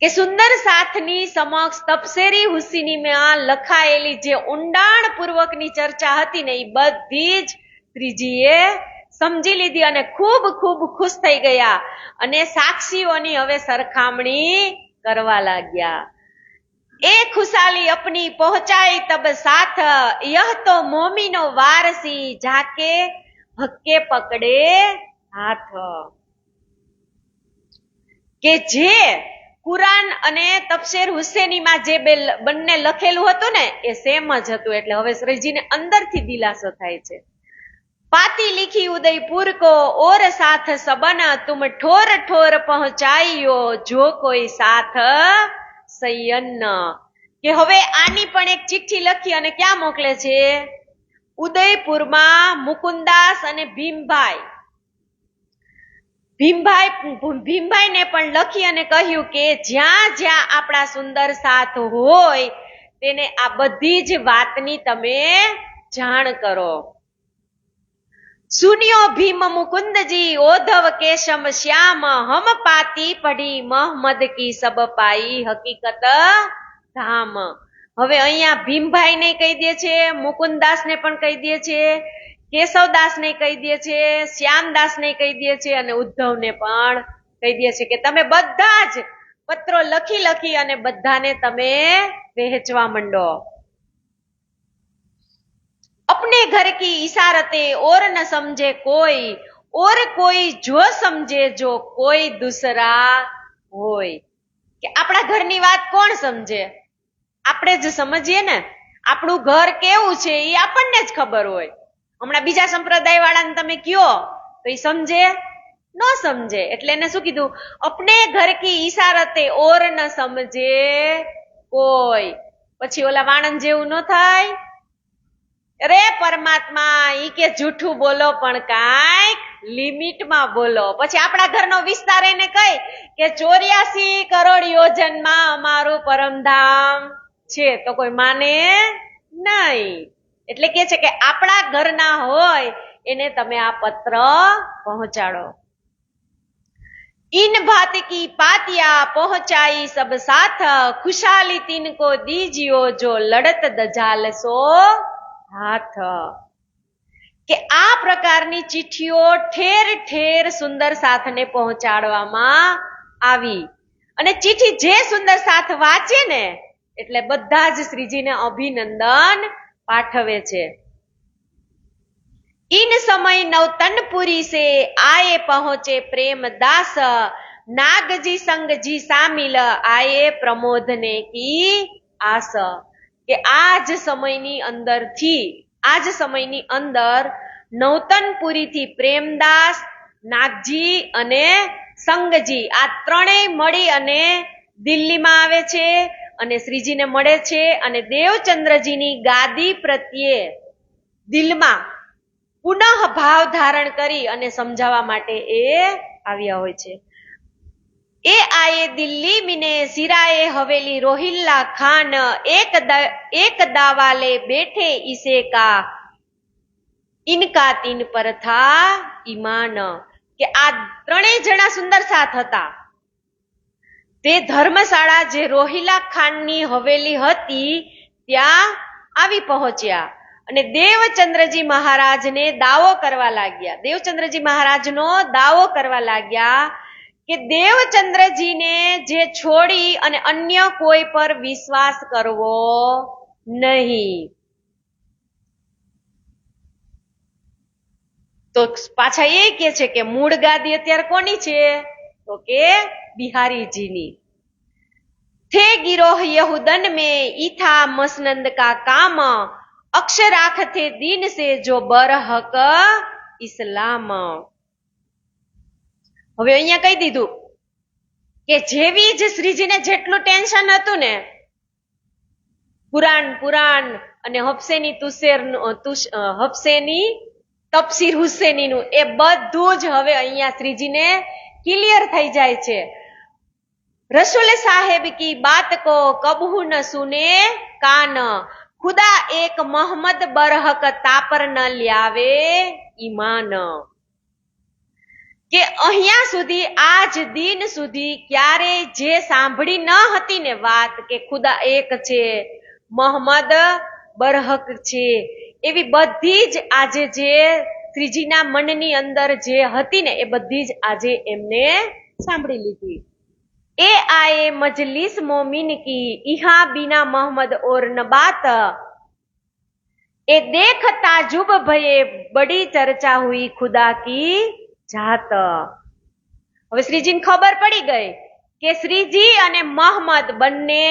કે સુંદર સાથની સમક્ષ તફસીરી હુસેનીમાં લખાયેલી જે ઊંડાણ પૂર્વકની ચર્ચા હતી ને એ બધી જ શ્રીજીએ સમજી લીધી અને ખૂબ ખૂબ ખુશ થઈ ગયા અને સાક્ષીઓની હવે સરખામણી કરવા લાગ્યા। ए खुशाली अपनी पहुंचाई तब साथ यह तो मोमिनो वारसी जाके हक्के पकड़े हाथ। કે જે કુરાન અને તફસીર હુસેનીમાં જે બંને લખેલું હતું ને એ સેમ જ હતું એટલે હવે શ્રીજીને અંદરથી દિલાસો થાય છે। पाती लिखी उदयपुर को और साथ सबन तुम ठोर ठोर पहुंचाइयो जो कोई साथ સૈયન। કે હવે આની પણ એક ચિઠ્ઠી લખી અને ક્યાં મોકલે છે? ઉદયપુરમાં મુકુંદાસ અને ભીમભાઈને પણ લખી અને કહ્યું કે જ્યાં જ્યાં આપણા સુંદર સાથ હોય તેને આ બધી જ વાતની તમે જાણ કરો। सुनियो भीम मुकुंद जी ओधव केशम श्याम हम पाती पढ़ी मोहम्मद की सब पाई हकीकत धाम। હવે અહીંયા ભીમભાઈ ને કહી દે છે, મુકુંદાસ ને પણ કહી દે છે, કેશવદાસ ને કહી દે છે, શ્યામદાસ ને કહી દે છે અને ઉદ્ધવ ને પણ કહી દે છે કે તમે બધા જ પત્રો લખી લખી અને બધાને તમે વહેંચવા માંડો। अपने घर की इशारते और न समझे कोई और कोई जो समझे जो कोई दूसरा होय। કે આપણા ઘરની વાત કોણ સમજે? આપણે જ સમજીએ ને। આપણું ઘર કેવું છે એ આપણને જ ખબર હોય। હમણાં બીજા સંપ્રદાય વાળાને તમે કયો તો એ સમજે? ન સમજે। એટલે એને શું કીધું? अपने घर की इशारते और न समझे कोई। પછી ઓલા વાણંદ જેવું ન થાય? અરે પરમાત્મા ઈ કે જૂઠું બોલો પણ કાંઈક લિમિટમાં બોલો। પછી આપણા ઘરનો વિસ્તાર એને કહે કે 84 કરોડ યોજનમાં અમારું પરમધામ છે તો કોઈ માને નહીં। એટલે કે છે કે આપણા ઘરના હોય એને તમે આ પત્ર પહોંચાડો। इन बात की पातिया पहुंचाई सब साथ खुशहाली तीन को दीजियो जो लड़त दजाल सो हाथ। કે આ પ્રકારની ચિઠ્ઠીઓ ઠેર ઠેર સુંદર સાથને પહોંચાડવામાં આવી અને ચિઠ્ઠી જે સુંદર સાથ વાંચે ને એટલે બધા જ શ્રીજીને અભિનંદન પાઠવે છે. इन समय नवतनपुरी से आए पहुंचे प्रेमदास, नागजी संगजी शामिल आए प्रमोदने की आस. કે આજ સમયની અંદર નવતનપુરી થી પ્રેમદાસ, નાગજી અને સંગજી આ ત્રણેય મળી અને દિલ્હીમાં આવે છે અને શ્રીજીને મળે છે અને દેવચંદ્રજીની ગાદી પ્રત્યે દિલમાં પુનઃ ભાવ ધારણ કરી અને સમજાવવા માટે એ આવ્યા હોય છે. એ આયે દિલ્હી મિને સિરાએ હવેલી રોહિલ્લા ખાન, એક દાવાલે બેઠે ઈસે કા ઇનકા તીન પર થા ઈમાન. કે આ ત્રણેય જણા સુંદર સાથ હતા તે ધર્મશાળા જે રોહિલા ખાનની હવેલી હતી ત્યાં આવી પહોંચ્યા અને દેવચંદ્રજી મહારાજને દાવો કરવા લાગ્યા. દેવચંદ્રજી મહારાજનો દાવો કરવા લાગ્યા કે દેવચંદ્રજીને જે છોડી અને અન્ય કોઈ પર વિશ્વાસ કરવો નહીં. તો પાછા એ કે છે કે મૂળ ગાદી અત્યારે કોની છે? તો કે બિહારીજીની. થે ગિરોહ યહૂદન में ईथा मसनंद का काम, अक्षराख थे दीन से जो बरहक इस्लाम. હવે અહીંયા કહી દીધું કે જેવી જ શ્રીજીને જેટલું ટેન્શન હતું ને પુરાણ અને હફસેની તફસીર હુસેનીનું એ બધું જ હવે અહીંયા શ્રીજીને ક્લિયર થઈ જાય છે. रसूल साहेब की बात को कबहू न सुने कान, खुदा एक मोहम्मद बरहक तापर न ल्यावे ईमान. કે અહીંયા સુધી આજ દિન સુધી ક્યારે જે સાંભળી ન હતી ને વાત કે ખુદા એક છે, મોહમ્મદ બરહક છે, એવી બધી જ આજે જે શ્રીજીના મનની અંદર જે હતી ને એ બધી જ આજે એમને સાંભળી લીધી. ए आए मजलिस मोमिन की इहा बिना मोहम्मद और न बात, ए देख ताजुब भये बड़ी चर्चा हुई खुदा की जात. હવે શ્રીજીને ખબર પડી ગઈ કે શ્રીજી અને મોહમ્મદ બંને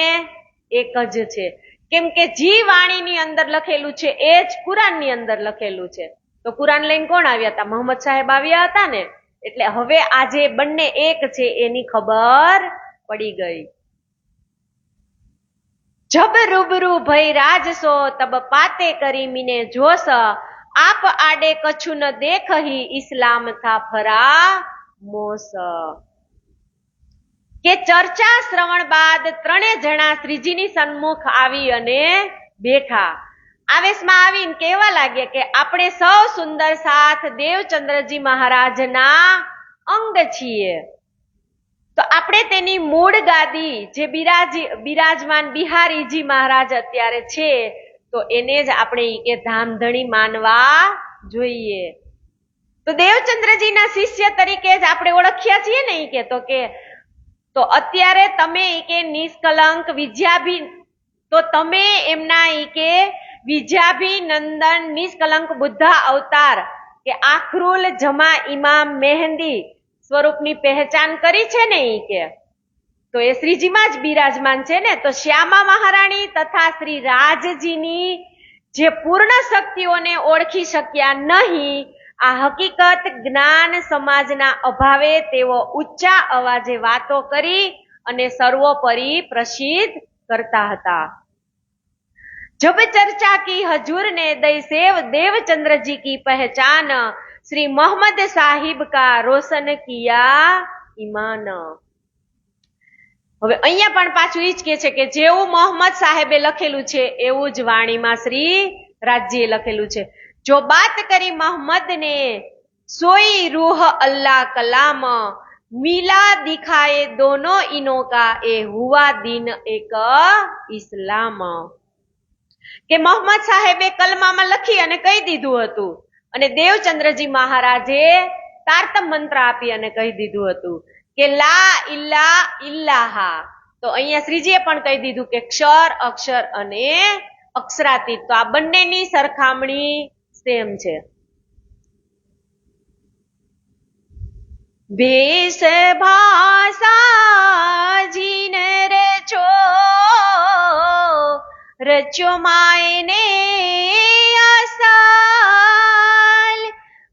એક જ છે. કેમ કે જી વાણીની અંદર લખેલું છે એ જ કુરાનની અંદર લખેલું છે. તો કુરાન લઈને કોણ આવ્યા હતા? મોહમ્મદ સાહેબ આવ્યા હતા ને. એટલે હવે આજે બંને એક છે એની ખબર પડી ગઈ. જબ રૂબરૂ ભઈ રાજસો તબ પાતે કરી મીને જોશ, આપ આડે કછું ન દેખહી ઇસ્લામ થા ફરા મોસ. કે ચર્ચા શ્રવણ બાદ ત્રણે જણા શ્રીજીની સન્મુખ આવી અને બેઠા. આવેશમાં આવીને કહેવા લાગ્યા કે આપણે સૌ સુંદર સાથ દેવચંદ્રજી મહારાજના અંગ છીએ, તો આપણે તેની મૂળ ગાદી જે બિરાજમાન બિહારીજી મહારાજ અત્યારે છે તો એને જ આપણે કે ધામધણી માનવા જોઈએ. તો દેવચંદ્રજીના શિષ્ય તરીકે જ આપણે ઓળખ્યા છીએ ને કે તો અત્યારે તમે કે નિષ્કલંક વિદ્યાભી, તો તમે એમના કે વિદ્યાભિનંદન નિષ્કલંક બુદ્ધા અવતાર કે આખરુલ જમા ઇમામ મહેંદી સ્વરૂપની પહેચાન કરી છે ને કે તો એ શ્રીજીમાં જ બિરાજમાન છે ને. તો શ્યામા મહારાણી તથા શ્રી રાજજીની જે પૂર્ણ શક્તિઓને ઓળખી શક્યા નહીં, આ હકીકત જ્ઞાન સમાજના અભાવે તેઓ ઊંચા અવાજે વાતો કરી અને સર્વોપરી પ્રસિદ્ધ કરતા હતા. जब चर्चा की हजूर ने दई सेव देवचंद्र जी की पहचान, श्री मोहम्मद साहिब का रोशन किया ईमान. હવે અહીંયા પણ પાછું ઈ જ કે છે કે જેવું મોહમ્મદ સાહેબે લખેલું છે એવું જ વાણીમાં શ્રી રાજજીએ લખેલું છે. જો બાત કરી મોહમ્મદ ને સોઈ રૂહ અલ્લાહ કલામ, મિલા દિખાએ દોનો ઇનો કા એ હુઆ દિન એક ઇસ્લામ. કે મોહમ્મદ સાહેબે કલમામાં લખી અને કહી દીધું હતું અને દેવચંદ્રજી મહારાજે તારતમ મંત્ર આપી અને કહી દીધું હતું કે લા ઇલ્લા ઇલ્લાહા. તો અહીંયા શ્રીજીએ પણ કહી દીધું કે ક્ષર, અક્ષર અને અક્ષરાતીત. તો આ બંનેની સરખામણી સેમ છે. વેશ ભાષા જીન રચ્યો માયને અસલ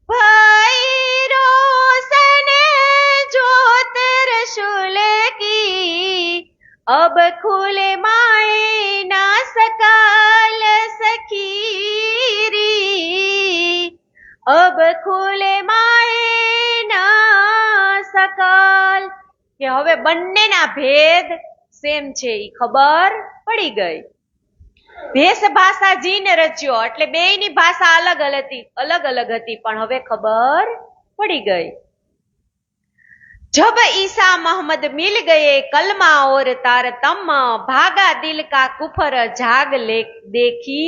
ભઈ રોશન જોત રસુલ કી અબ ખુલે માય ના સકાલ સખીરી અબ ખુલે માય ના સકાલ. કે હવે બંનેના ભેદ સેમ છે ઈ ખબર પડી ગઈ. ભેષ ભાષા જીને રચ્યો એટલે બેયની ભાષા અલગ અલગ હતી પણ હવે ખબર પડી ગઈ. જબ ईसा मोहम्मद मिल गए कलमा और तारतम भागा दिल का कुफर जाग ले देखी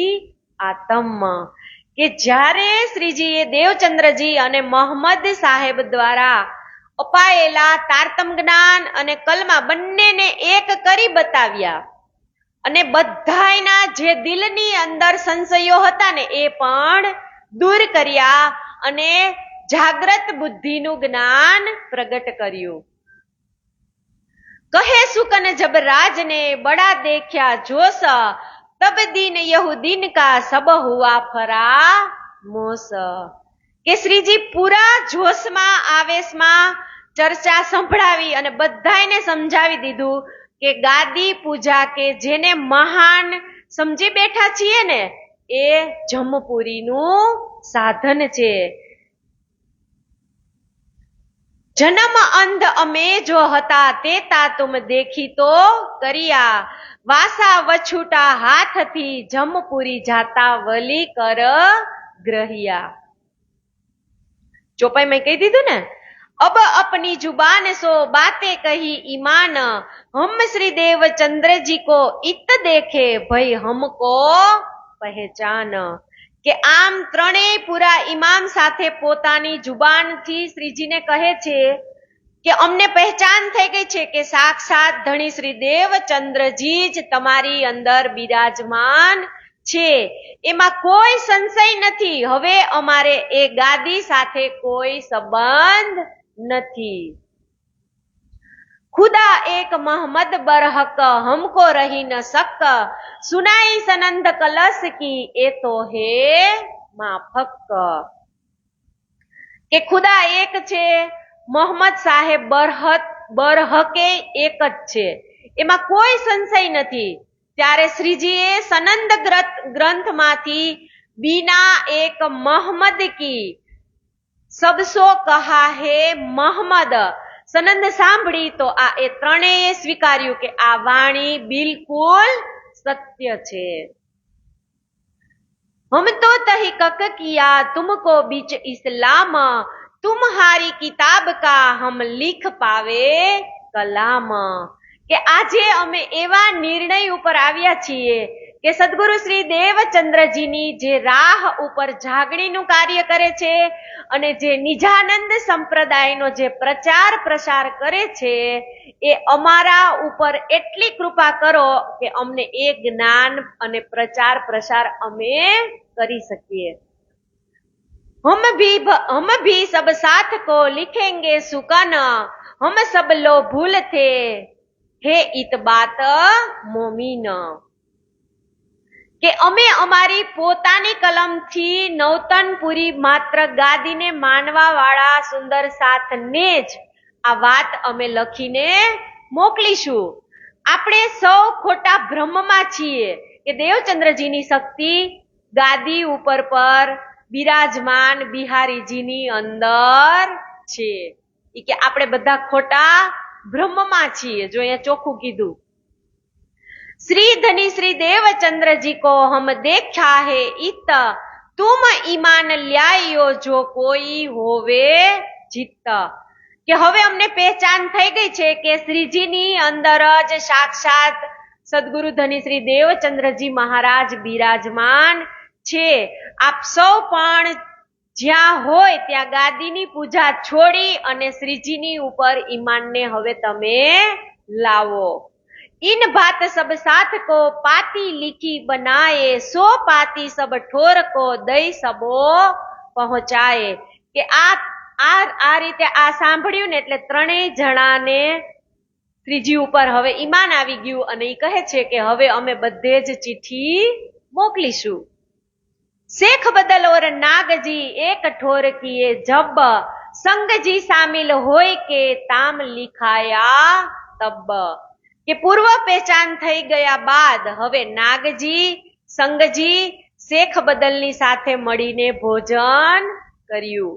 आतम. કે જ્યારે શ્રીજીએ દેવચંદ્રજી અને મોહમ્મદ સાહેબ દ્વારા અપાયેલા તારતમ જ્ઞાન અને કલમા બંનેને એક કરી બતાવ્યા અને બધાયના જે દિલની અંદર સંશયો હતા ને એ પણ દૂર કર્યા અને જાગ્રત બુદ્ધિનું જ્ઞાન પ્રગટ કર્યું. કહે સુકન જબ રાજને બડા દેખ્યા જોશ તબ દીન યહુદીન કા સબ હુઆ ફરા મોસ. કે શ્રીજી પૂરા જોશમાં આવેશમાં ચર્ચા સંભળાવી અને બધાયને સમજાવી દીધું કે ગાદી પૂજા કે જેને મહાન સમજી બેઠા છીએ ને એ જમપુરીનું સાધન છે. જન્મ અંધ અમે જો હતા તે તા તુમ દેખી તો કર્યા વાસા વછૂટા હાથથી જમપુરી જાતા વલી કર ગ્રહિયા. ચોપાઈમાં કહી દીધું ને. अब अपनी जुबान सो बातें कही ईमान हम श्री देवचंद्र जी को इत देखे भई हमको पहचान. કે આમ ત્રણેય પૂરા ઈમામ સાથે પોતાની જુબાનથી શ્રીજીને કહે છે કે અમને પહેચાન થઈ ગઈ છે કે સાક્ષાત ધણી શ્રી દેવચંદ્રજી જ તમારી અંદર બિરાજમાન છે, એમાં કોઈ સંશય નથી. હવે અમારે એ ગાદી સાથે કોઈ સંબંધ નથી. खुदा एक मोहम्मद बरहक हमको रही न सक सुनाई सनंद कलश की ए तो है माफक. કે ખુદા એક છે, મોહમ્મદ સાહેબ બરહકે એક જ છે, એમાં કોઈ સંશય નથી. ત્યારે શ્રીજીએ સનંદ ગ્રંથમાંથી બીના એક મોહમ્મદ કી સબસો કહા હે મોહમ્મદ સનંદ સાંભળી તો આ એ ત્રણેય સ્વીકાર્યું કે આ વાણી બિલકુલ સત્ય છે. હમ તો તહકક કિયા તુમકો બીચ ઇસ્લામ તુમ્હારી કિતાબ કા હમ લીખ પાવે કલામ. કે આજે અમે એવા નિર્ણય ઉપર આવ્યા છીએ કે સદગુરુ શ્રી દેવચંદ્રજીની જે રાહ ઉપર જાગણીનું કાર્ય કરે છે અને જે નિજાનંદ સંપ્રદાયનો જે પ્રચાર પ્રસાર કરે છે એ અમારા ઉપર એટલી કૃપા કરો કે અમને એ જ્ઞાન અને પ્રચાર પ્રસાર અમે કરી શકીએ. हम भी सब साथ को लिखेंगे सुकन हम सब लो भूल थे हे इत बात मोमीन. કે અમે અમારી પોતાની કલમથી નવતનપુરી માત્ર ગાદીને માનવા વાળા સુંદર સાથને જ આ વાત અમે લખીને મોકલીશું. આપણે સૌ ખોટા ભ્રમમાં છીએ કે દેવચંદ્રજીની શક્તિ ગાદી ઉપર પર બિરાજમાન બિહારીજીની અંદર છે. ઈ કે આપણે બધા ખોટા ભ્રમમાં છીએ. જો અહીંયા ચોખ્ખું કીધું. श्री धनी श्री देवचंद्र जी को हम देखा है इत तुम ईमान ल्यायो जो कोई होवे જીત. કે હવે અમને પહેચાન થઈ ગઈ છે કે શ્રીજીની અંદર જ સાક્ષાત સદગુરુ ધની શ્રી દેવચંદ્રજી મહારાજ બિરાજમાન છે. આપ સૌ પણ જ્યાં હોય ત્યાં ગાદીની પૂજા છોડી અને શ્રીજીની ઉપર ઈમાનને હવે તમે લાવો. इन बात सब साथ को पाती लिखी बनाए, सो पाती सब ठोर को दई सबो પહોંચાય. કે આ રીતે આ સાંભળ્યું ને એટલે ત્રણેય જણાને શ્રીજી ઉપર હવે ઈમાન આવી ગયું અને એ કહે છે કે હવે અમે બધે જ ચિઠ્ઠી મોકલીશું. શેખ બદલ ઓર નાગજી એક ઠોર કીએ જબ, સંગજી સામિલ હોય કે તામ લિખાયા તબ. કે પૂર્વ પહેચાન થઈ ગયા બાદ હવે નાગજી સંગજી શેખ બદલની સાથે મળીને ભોજન કર્યું.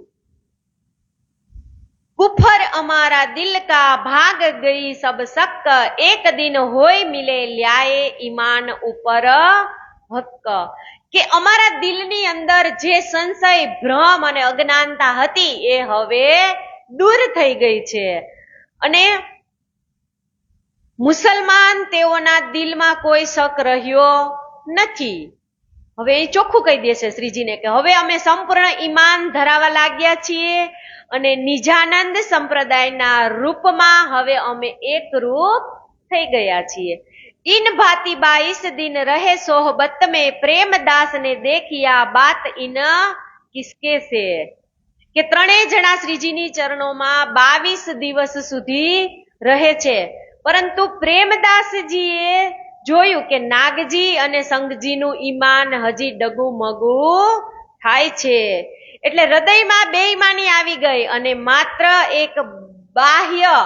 कुफर अमारा दिल का भाग गई सब शक, एक दिन होय मिले ल्याए ईमान ઉપર હક. કે અમારા દિલની અંદર જે સંશય ભ્રમ અને અજ્ઞાનતા હતી એ હવે દૂર થઈ ગઈ છે અને મુસલમાન તેઓના દિલમાં કોઈ શક રહ્યો નથી. હવે એ ચોખ્ખું કહી દે છે શ્રીજીને કે હવે અમે સંપૂર્ણ ઈમાન ધરાવા લાગ્યા છીએ અને નિજાનંદ સંપ્રદાયના રૂપમાં હવે અમે એક રૂપ થઈ ગયા છીએ. इन भांति 22 दिन रहे सोहबत में, प्रेमदास ने देखिया बात इन किसके से. કે ત્રણેય જણા શ્રીજીની ચરણોમાં 22 દિવસ સુધી રહે છે, પરંતુ પ્રેમદાસજીએ જોયું કે નાગજી અને સંગજીનું ઈમાન હજી ડગુમગુ થાય છે. એટલે હૃદયમાં બેઈમાની આવી ગઈ અને માત્ર એક બાહ્ય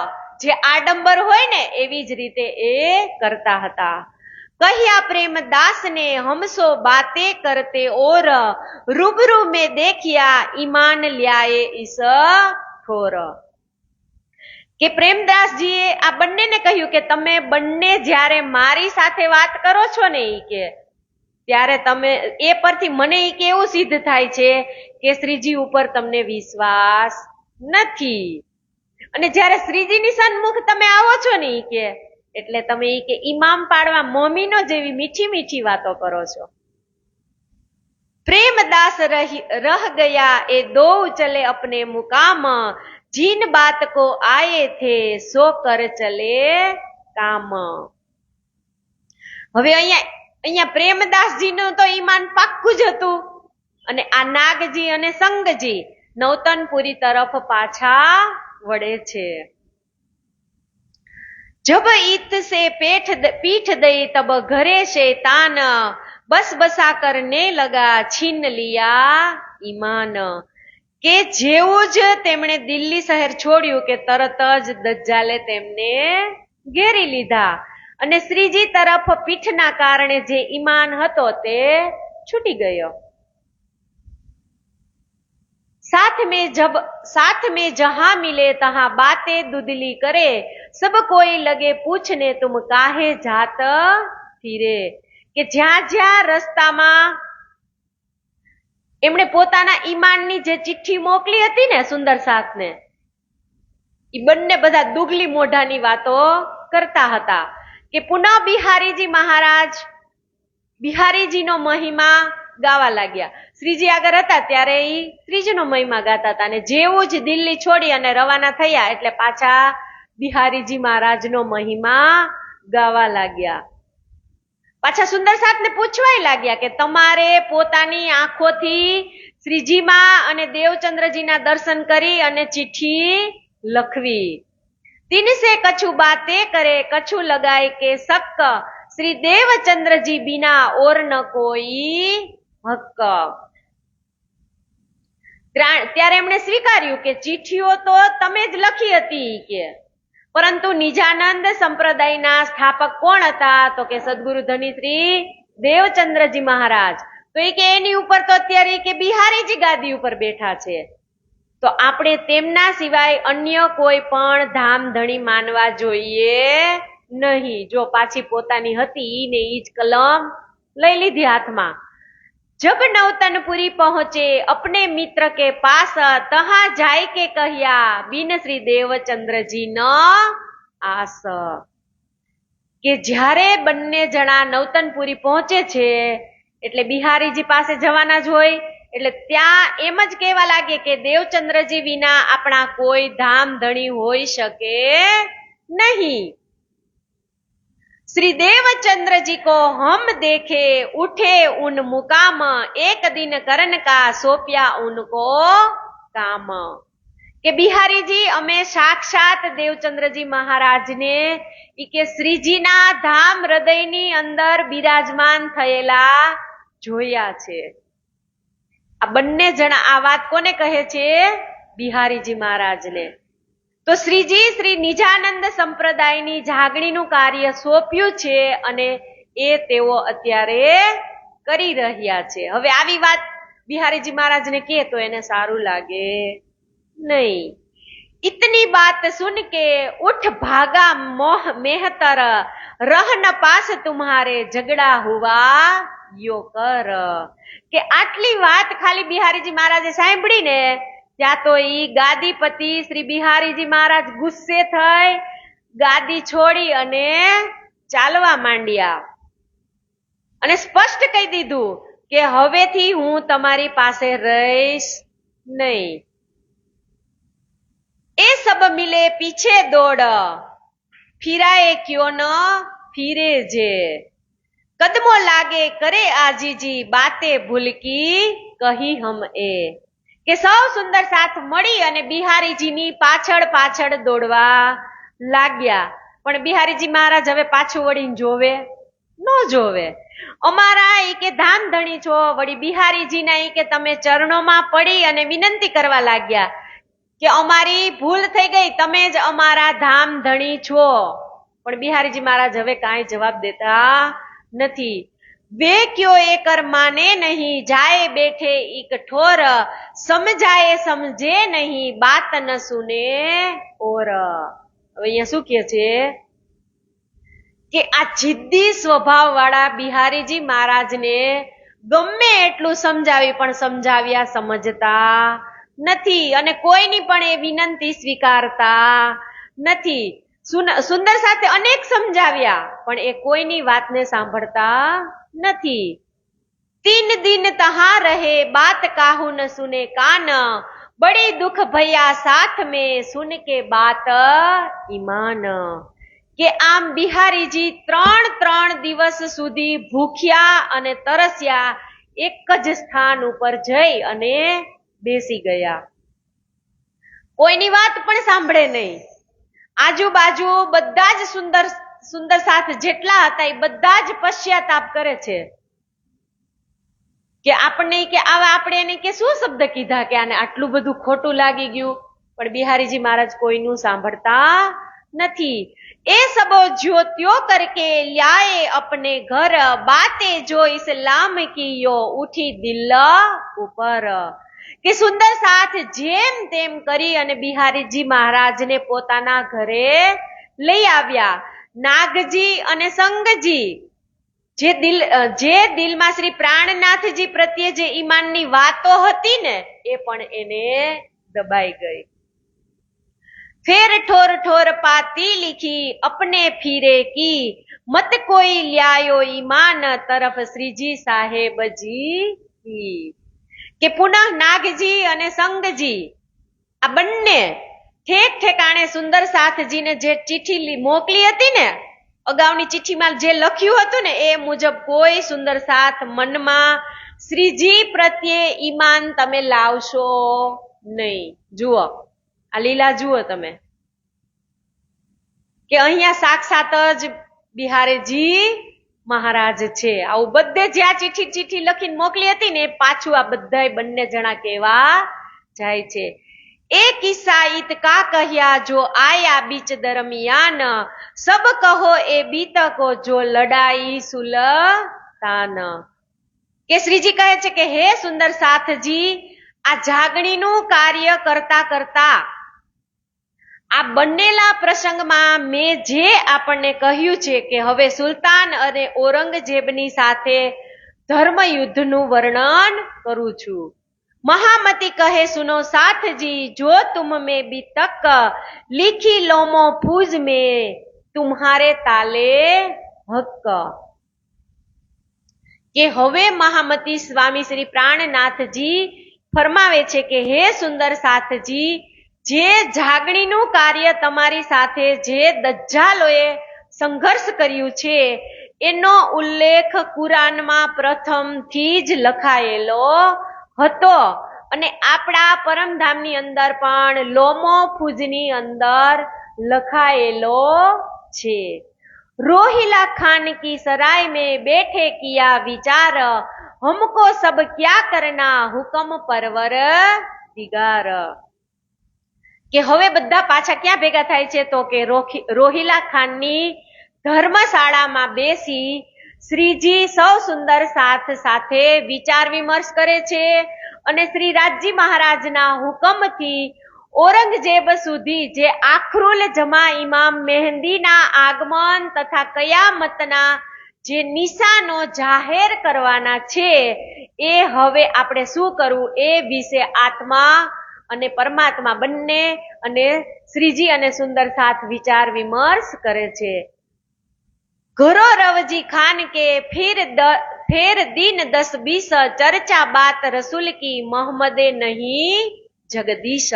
જે આડંબર હોય ને એવી જ રીતે એ કરતા હતા. કહ્યા પ્રેમદાસ ને હમસો બાતે કરતે ઓર, રૂબરૂ મેં દેખ્યા ઈમાન લ્યાએ ઈસ ઠોર. કે પ્રેમદાસજીએ આ બંનેને કહ્યું કે તમે બંને જ્યારે મારી સાથે વાત કરો છો ને ઈ કે ત્યારે તમે એ પરથી મને ઈ કે એવું સિદ્ધ થાય છે કે શ્રીજી ઉપર તમને વિશ્વાસ નથી અને જ્યારે શ્રીજીની સન્મુખ તમે આવો છો ને ઈ કે એટલે તમે ઈ કે ઈમામ પાડવા મોમીનો જેવી મીઠી મીઠી વાતો કરો છો. प्रेमदास रह गया ए दो चले अपने मुकाम, जिन बात को आए थे सो कर चले काम. હવે અહીંયા પ્રેમદાસજીનું તો ઈમાન પાક્કું જ હતું અને આ નાગજી અને સંગજી નવતનપુરી તરફ પાછા વળે છે. जब ईत से पीठ दई तब घरे शैतान, बस बसा करने लगा छीन लिया ईमान. કે જેવું જ તેમણે દિલ્હી શહેર છોડ્યું કે તરત જ દજ્જાલે તેમને ઘેરી લીધા અને શ્રીજી તરફ પીઠના કારણે જે ઈમાન હતો તે છૂટી ગયો. साथ में जहां मिले तहां बातें दुदली करे, सब कोई लगे पूछने तुम काहे जात फिरे. કે જ્યાં જ્યાં રસ્તામાં એમણે પોતાના ઈમાનની જે ચિઠ્ઠી મોકલી હતી ને સુંદર સાથને, એ બંને બધા દુગલી મોઢાની વાતો કરતા હતા કે પુનઃ બિહારીજી મહારાજ બિહારીજીનો મહિમા ગાવા લાગ્યા. શ્રીજી આગળ હતા ત્યારે ઈ શ્રીજીનો મહિમા ગાતા હતા અને જેવું જ દિલ્હી છોડી અને રવાના થયા એટલે પાછા બિહારીજી મહારાજનો મહિમા ગાવા લાગ્યા. પાછા સુંદર સાથને પૂછવાય લાગ્યા કે તમારે પોતાની આંખોથી શ્રીજીમાં અને દેવચંદ્રજીના દર્શન કરી અને ચિઠ્ઠી લખવી. તિનસે કછુ બાતે કરે કછુ લગાય કે શક, શ્રી દેવચંદ્રજી બિના ઓર ન કોઈ હક. ત્યારે એમણે સ્વીકાર્યું કે ચિઠ્ઠીઓ તો તમે જ લખી હતી કે, પરંતુ નિજાનંદ સંપ્રદાયના સ્થાપક કોણ હતા તો કે સદગુરુ ધની શ્રી દેવચંદ્રજી મહારાજ. તો એ કે એની ઉપર તો અત્યારે કે બિહારીજી ગાદી ઉપર બેઠા છે, તો આપણે તેમના સિવાય અન્ય કોઈ પણ ધામ ધણી માનવા જોઈએ નહીં. જો પાછી પોતાની હતી ને ઈ જ કલમ લઈ લીધી હાથમાં. जब नवतनपुरी पहुंचे अपने मित्र के पास, तहां जाय के कहया बिन श्री देवचंद्रजी न आस. કે જ્યારે બંને જણા નવતનપુરી પહોંચે છે એટલે બિહારીજી પાસે જવાના જ હોય એટલે ત્યાં એમ જ કહેવા લાગે કે દેવચંદ્રજી વિના આપણા કોઈ ધામ ધણી હોઈ શકે नहीं। श्री देवचंद्र जी को हम देखे उठे उन मुकाम, एक दिन करन का सोप्या उनको काम। के बिहारी जी अमे साक्षात देवचंद्रजी महाराज ने के श्रीजी ना धाम हृदय नी अंदर बिराजमान थयेला जोया छे। आ बन्ने जणा आ वात कोने कहे छे? बिहारी जी महाराज ने। तो श्रीजी श्री निजानंद संप्रदायनी जागणीनुं कार्य सोंप्युं छे अने ए तेओ अत्यारे करी रह्या छे। हवे आवी वात बिहारीजी महाराज ने कहे तो एने सारूं लागे नहीं। इतनी बात सुन के उठ भागा मोह मेहतर, रह न पास तुम्हारे झगड़ा हुआ यो कर। के आटली वात खाली बिहारीजी महाराजे सांभळी ने त्या तो ई गादीपति श्री बिहारीजी महाराज गुस्से थई गादी छोड़ी अने चालवा मांड्या अने स्पष्ट कही दीधुं के हवेथी हूँ तमारी पासे रहीश नहीं। ए सब मिले पीछे दौड़, फिराए क्यों न फिरे जे। कदमों लागे करे आजीजी, बातें भूल की कही हम ए। के सौ सुंदर साथ मળી અને બિહારીજીની પાછળ પાછળ દોડવા લાગ્યા। પણ બિહારીજી મહારાજ હવે પાછું વળીને જોવે ન જોવે। અમારા ઈ કે ધામ ધણી છો, વળી બિહારીજીના ઈ કે તમે ચરણોમાં પડી અને વિનંતી કરવા લાગ્યા કે અમારી ભૂલ થઈ ગઈ, તમે જ અમારા ધામ ધણી છો। પણ બિહારીજી મહારાજ હવે કાંઈ જવાબ દેતા નથી। वे क्यों एकर माने नहीं, जाए बैठे एक ठोर, समझाए समझे नहीं, बात न सुने और। હવે અહીંયા શું કહે છે કે આ જિદ્દી સ્વભાવ વાળા બિહારીજી મહારાજને ગમે એટલું સમજાવી પણ સમજાવ્યા સમજતા નથી અને કોઈની પણ એ વિનંતી સ્વીકારતા નથી। સુંદર સાથે અનેક સમજાવ્યા પણ એ કોઈની વાતને સાંભળતા નથી। 3 दिन तहां रहे बात काहू न सुने कान, बड़ी दुख भैया साथ में सुन के बात ईमान। के आम बिहारीजी 3 दिवस सुधी भूख्या अने तरस्या एक ज स्थान उपर जई अने बेसी गया। कोईनी वात पण सांभळे नहीं। आजूबाजू बधा ज सुंदर साथ जेटला हता ए बधा ज पश्चाताप करे छे के आपणे के आवा आपणे ने के शुं शब्द कीधा के आने आटલું બધું ખોટું લાગી ગયું। પણ बिहारीजी महाराज कोईનું सांभळता નથી। ए सबो ज्योतियों करके ल्याए अपने घर, बातें जो इस्लाम की यो उठी दिल ऊपर। કે સુંદર સાથ જેમ તેમ કરી અને બિહારીજી મહારાજને પોતાના ઘરે લઈ આવ્યા। નાગજી અને સંગજી જે દિલમાં શ્રી પ્રાણનાથજી પ્રત્યે જે ઈમાનની વાતો હતી ને એ પણ એને દબાઈ ગઈ। फेर ठोर ठोर पाती लिखी अपने फिरे की, मत कोई ल्यायो ईमान तरफ श्रीजी साहेब जी की। કે પુનઃ નાગજી અને સંગજી આ બંને ઠેક ઠેકાણે સુંદર સાથજીને જે ચિઠ્ઠી મોકલી હતી ને, અગાઉની ચિઠ્ઠીમાં જે લખ્યું હતું ને એ મુજબ કોઈ સુંદર સાથ મનમાં શ્રીજી પ્રત્યે ઈમાન તમે લાવશો નહીં। જુઓ આ લીલા જુઓ તમે કે અહીંયા સાક્ષાત જ બિહારીજી મહારાજ છે। આવું બધે જે આ ચિઠ્ઠી લખીને મોકલી હતી ને પાછું આ બધાય બંને જણા કહેવા જાય છે। એ કિસ્સા ઈત કા કહ્યા જો આયા બીચ દરમિયાન, સબ કહો એ બીતકો જો લડાઈ સુલતાન। કે શ્રીજી કહે છે કે હે સુંદર સાથજી, આ જાગણીનું કાર્ય કરતા કરતા આ બનેલા પ્રસંગમાં મેં જે આપણને કહ્યું છે કે હવે સુલતાન અને ઔરંગઝેબની સાથે ધર્મ યુદ્ધનું વર્ણન કરું છું। महामती कहे सुनो साथ जी, जो तुम में भी तक लिखी लोमो फूज में तुम्हारे ताले हक। કે હવે મહામતી સ્વામી શ્રી પ્રાણનાથજી ફરમાવે છે કે હે સુંદર સાથજી, જે જાગણીનું કાર્ય તમારી સાથે જે દજ્જાલોએ સંઘર્ષ કર્યું છે એનો ઉલ્લેખ કુરાનમાં પ્રથમથી જ લખાયેલો હતો અને આપણા પરમધામની અંદર પણ લોમો ફૂજની અંદર લખાયેલો છે। रोहिला खान की सराय में बैठे किया विचार, हमको सब क्या करना हुक्म परवर दिगार। કે હવે બધા પાછા ક્યાં ભેગા થાય છે તો કે રોહિલા ખાનની ધર્મશાળામાં બેસી શ્રીજી સૌ સુંદર સાથ સાથે વિચાર વિમર્શ કરે છે અને શ્રી રાજજી મહારાજના હુકમથી औरंगजेब સુધી જે આખરુલ જમા ઇમામ મહેંદીના આગમન તથા કયામતના જે નિશાનો જાહેર કરવાના છે એ હવે આપણે શું કરવું એ વિશે આત્મા અને પરમાત્મા બંને અને શ્રીજી અને સુંદર સાથ વિચાર વિમર્શ કરે છે। ઘરો રવજી ખાન કે ફેર दिन 10-20 चर्चा बात रसूल की मोहम्मदे नहीं जगदीश।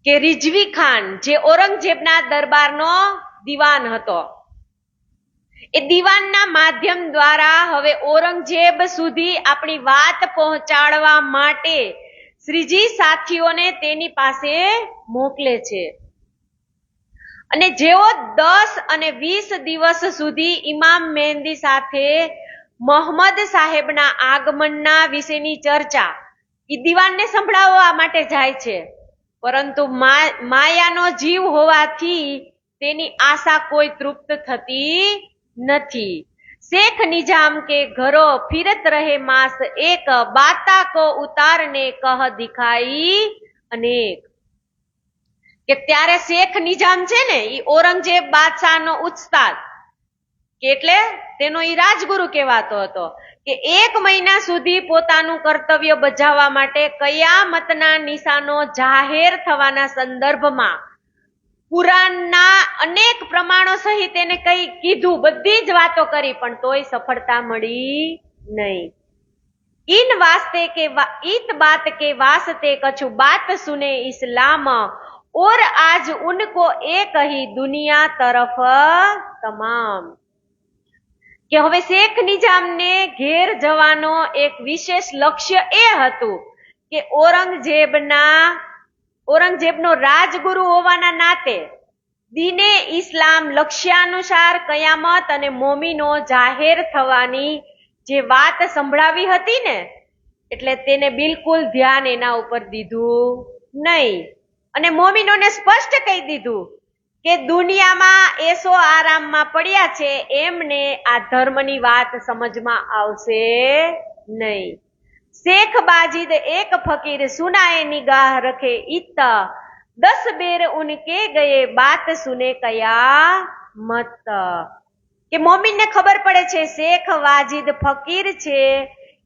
કે રિઝવી ખાન જે ઔરંગઝેબના દરબારનો દીવાન હતો એ દીવાનના માધ્યમ દ્વારા હવે ઔરંગઝેબ સુધી આપણી વાત પહોંચાડવા માટે શ્રીજી સાથીઓને તેની પાસે મોકલે છે અને જેઓ 10 અને 20 દિવસ સુધી ઇમામ મહેંદી સાથે મોહમ્મદ સાહેબના આગમનના વિશેની ચર્ચા એ દીવાનને સંભળાવવા માટે જાય છે, પરંતુ માયાનો જીવ હોવાથી તેની આશા કોઈ તૃપ્ત થતી નથી। શેખ નિજામ કે ઘરો ફિરત રહે માસ એક, બાતા કો ઉતારને કહ દિખાઈ અનેક। કે ત્યારે શેખ નિજામ છે ને એ ઔરંગઝેબ બાદશાહનો ઉસ્તાદ કે એટલે તેનો ઈ રાજગુરુ કહેવાતો હતો કે 1 મહિના સુધી પોતાનું કર્તવ્ય બજાવવા માટે કયામતના નિશાનો જાહેર થવાના સંદર્ભમાં કુરાનના અનેક પ્રમાણો સહિત એને કઈ કીધું, બધી જ વાતો કરી, પણ તોય સફળતા મળી નહીં। इन वास्ते के इत बात के वास्ते कछु बात सुने इस्लाम, और आज उनको एक ही दुनिया तरफ તમામ। કે હવે શેખ નિજામને ઘેર જવાનો એક વિશેષ લક્ષ્ય એ હતું કે ઔરંગઝેબનો રાજગુરુ હોવાના નાતે દીને ઇસ્લામ લક્ષ્યાનુસાર કયામત અને મોમીનો જાહેર થવાની જે વાત સંભળાવી હતી ને એટલે તેને બિલકુલ ધ્યાન એના ઉપર દીધું નહીં અને મોમીનોને સ્પષ્ટ કહી દીધું કે દુનિયામાં એસો આરામમાં પડ્યા છે, એમને આ ધર્મની વાત સમજમાં આવશે નહીં। શેખ બાજીદ એક ફકીર સુનાએ નિગાહ રખે ઈત, 10 બેર ઉનકે ગયે બાત સુને કયા મત। કે મોમીનને ખબર પડે છે શેખ વાજીદ ફકીર છે,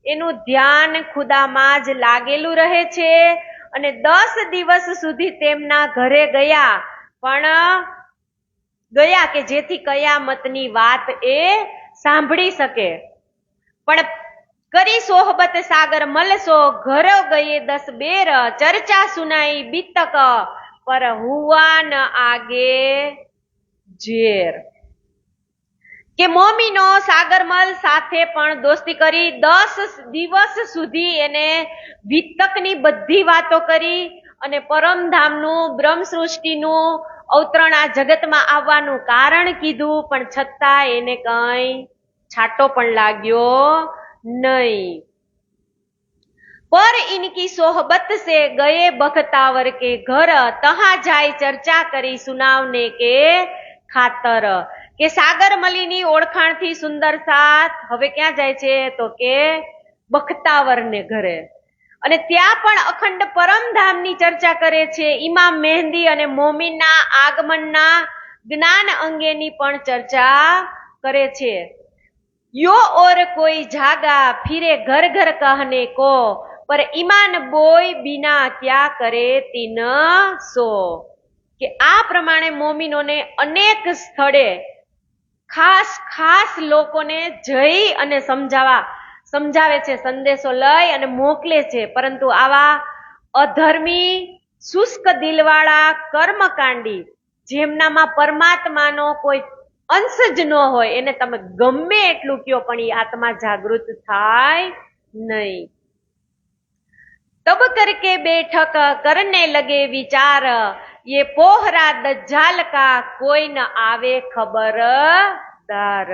એનું ધ્યાન ખુદામાં જ લાગેલું રહે છે અને 10 દિવસ સુધી તેમના ઘરે ગયા કે જેથી કયામતની વાત એ સાંભળી શકે, પણ કરી સોહબત સાગર મલસો, ઘર ગયે 10 બેર, ચર્ચા સુનાઈ બીતક, પર હુઆ ન આગે ઝેર। કે મોમીનો સાગરમલ સાથે પણ દોસ્તી કરી 10 દિવસ સુધી એને વિતકની બધી વાતો કરી અને પરમધામનું બ્રહ્મ સૃષ્ટિનું અવતરણ આ જગતમાં આવવાનું કારણ કીધું, પણ છતાં એને કઈ છાંટો પણ લાગ્યો નહીં। पर इनकी सोहबत से गए बख्तावर के घर, तहां जाय चर्चा करी सुनावने के खातर। કે સાગરમલીની ઓળખાણથી સુંદર સાથ હવે ક્યાં જાય છે તો કે બખ્તાવરને ઘરે, અને ત્યાં પણ અખંડ પરમધામની ચર્ચા કરે છે, ઇમામ મહેંદી અને મોમીનના આગમનના જ્ઞાન અંગેની પણ ચર્ચા કરે છે। यो और कोई जागा फिरे घर घर कहने को, पर ईमान बोय बिना क्या करे तीन सो। કે આ પ્રમાણે મોમીનોને અનેક સ્થળે ખાસ ખાસ લોકોને જઈ અને સમજાવે છે, સંદેશો લઈ અને મોકલે છે. પરંતુ આવા અધર્મી શુષ્ક દિલવાળા કર્મકાંડી જેમનામાં પરમાત્માનો કોઈ અંશ જ ન હોય એને તમે ગમે એટલું કયો પણ એ આત્મા જાગૃત થાય નહીં. तब करके बैठक करने लगे विचार, ये पोहरा दज्जाल का कोई न आवे खबरदार.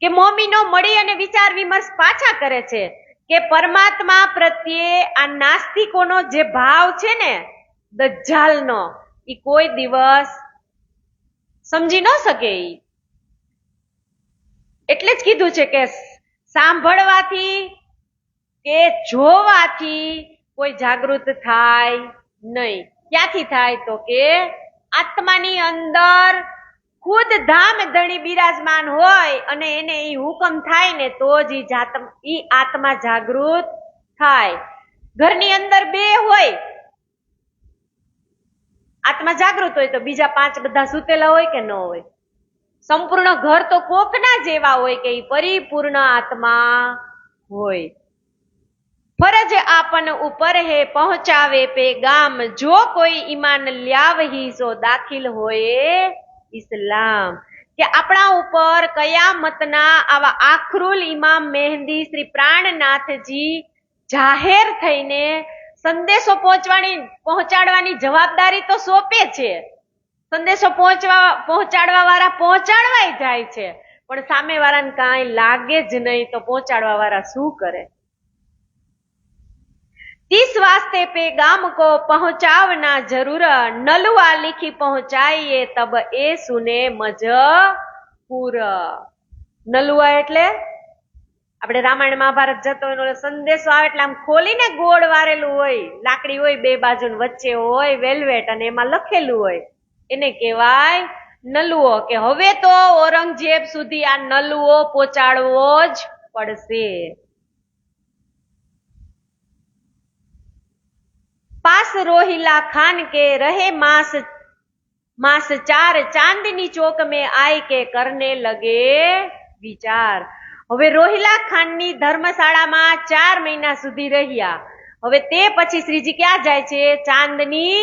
કે મોમીનો મળી અને વિચાર વિમર્શ પાછા કરે છે કે પરમાત્મા પ્રત્યે આ નાસ્તિકોનો જે ભાવ છે ને દજ્જાલનો, એ કોઈ દિવસ સમજી ન શકે. એટલે જ કીધું છે કે સાંભળવાથી કે જોવાથી કોઈ જાગૃત થાય નહીં. ક્યાંથી થાય? તો કે આત્માની અંદર ખુદ ધામ ધણી બિરાજમાન હોય અને એને એ હુકમ થાય ને તો જ ઈ આત્મા જાગૃત થાય. ઘરની અંદર બે હોય, આત્મા જાગૃત હોય તો બીજા 5 બધા સૂતેલા હોય કે ન હોય? સંપૂર્ણ ઘર તો કોકના જેવા હોય કે ઈ પરિપૂર્ણ આત્મા હોય. फरज आपन ऊपर है पहुंचावे पैगाम, जो कोई ईमान ल्यावही सो दाखिल होए इस्लाम. કે આપણા ઉપર કયામતના આવા આખરુલ ઇમામ મહેંદી શ્રી પ્રાણનાથજી જાહેર થઈને સંદેશો પહોંચાડવાની જવાબદારી તો સોંપે છે. સંદેશો પહોંચાડવા વાળા પહોંચાડવાય જાય છે, પણ સામે વાળાને કાંઈ લાગે જ નહીં તો પહોંચાડવા વાળા શું કરે? इस वास्ते पैगाम को पहुंचावना जरूर, नलुआ लिखी पहुंचाइए तब ए सुने मजबूर. नलुआ એટલે આપણે રામાયણ મહાભારત જતો એનો સંદેશો આવે એટલે આમ ખોલીને ગોળ વારેલું હોય, લાકડી હોય 2 બાજુ વચ્ચે હોય વેલ્વેટ અને એમાં લખેલું હોય, એને કહેવાય નલુઓ. કે હવે તો ઔરંગઝેબ સુધી આ નલુઓ પહોંચાડવો જ પડશે. पास रोहिला खान के रहे मास 4, चांदनी चौक में आय के करने लगे विचार. હવે રોહિલા ખાનની ધર્મશાળામાં 4 મહિના સુધી રહ્યા. હવે તે પછી શ્રીજી ક્યાં જાય છે? ચાંદની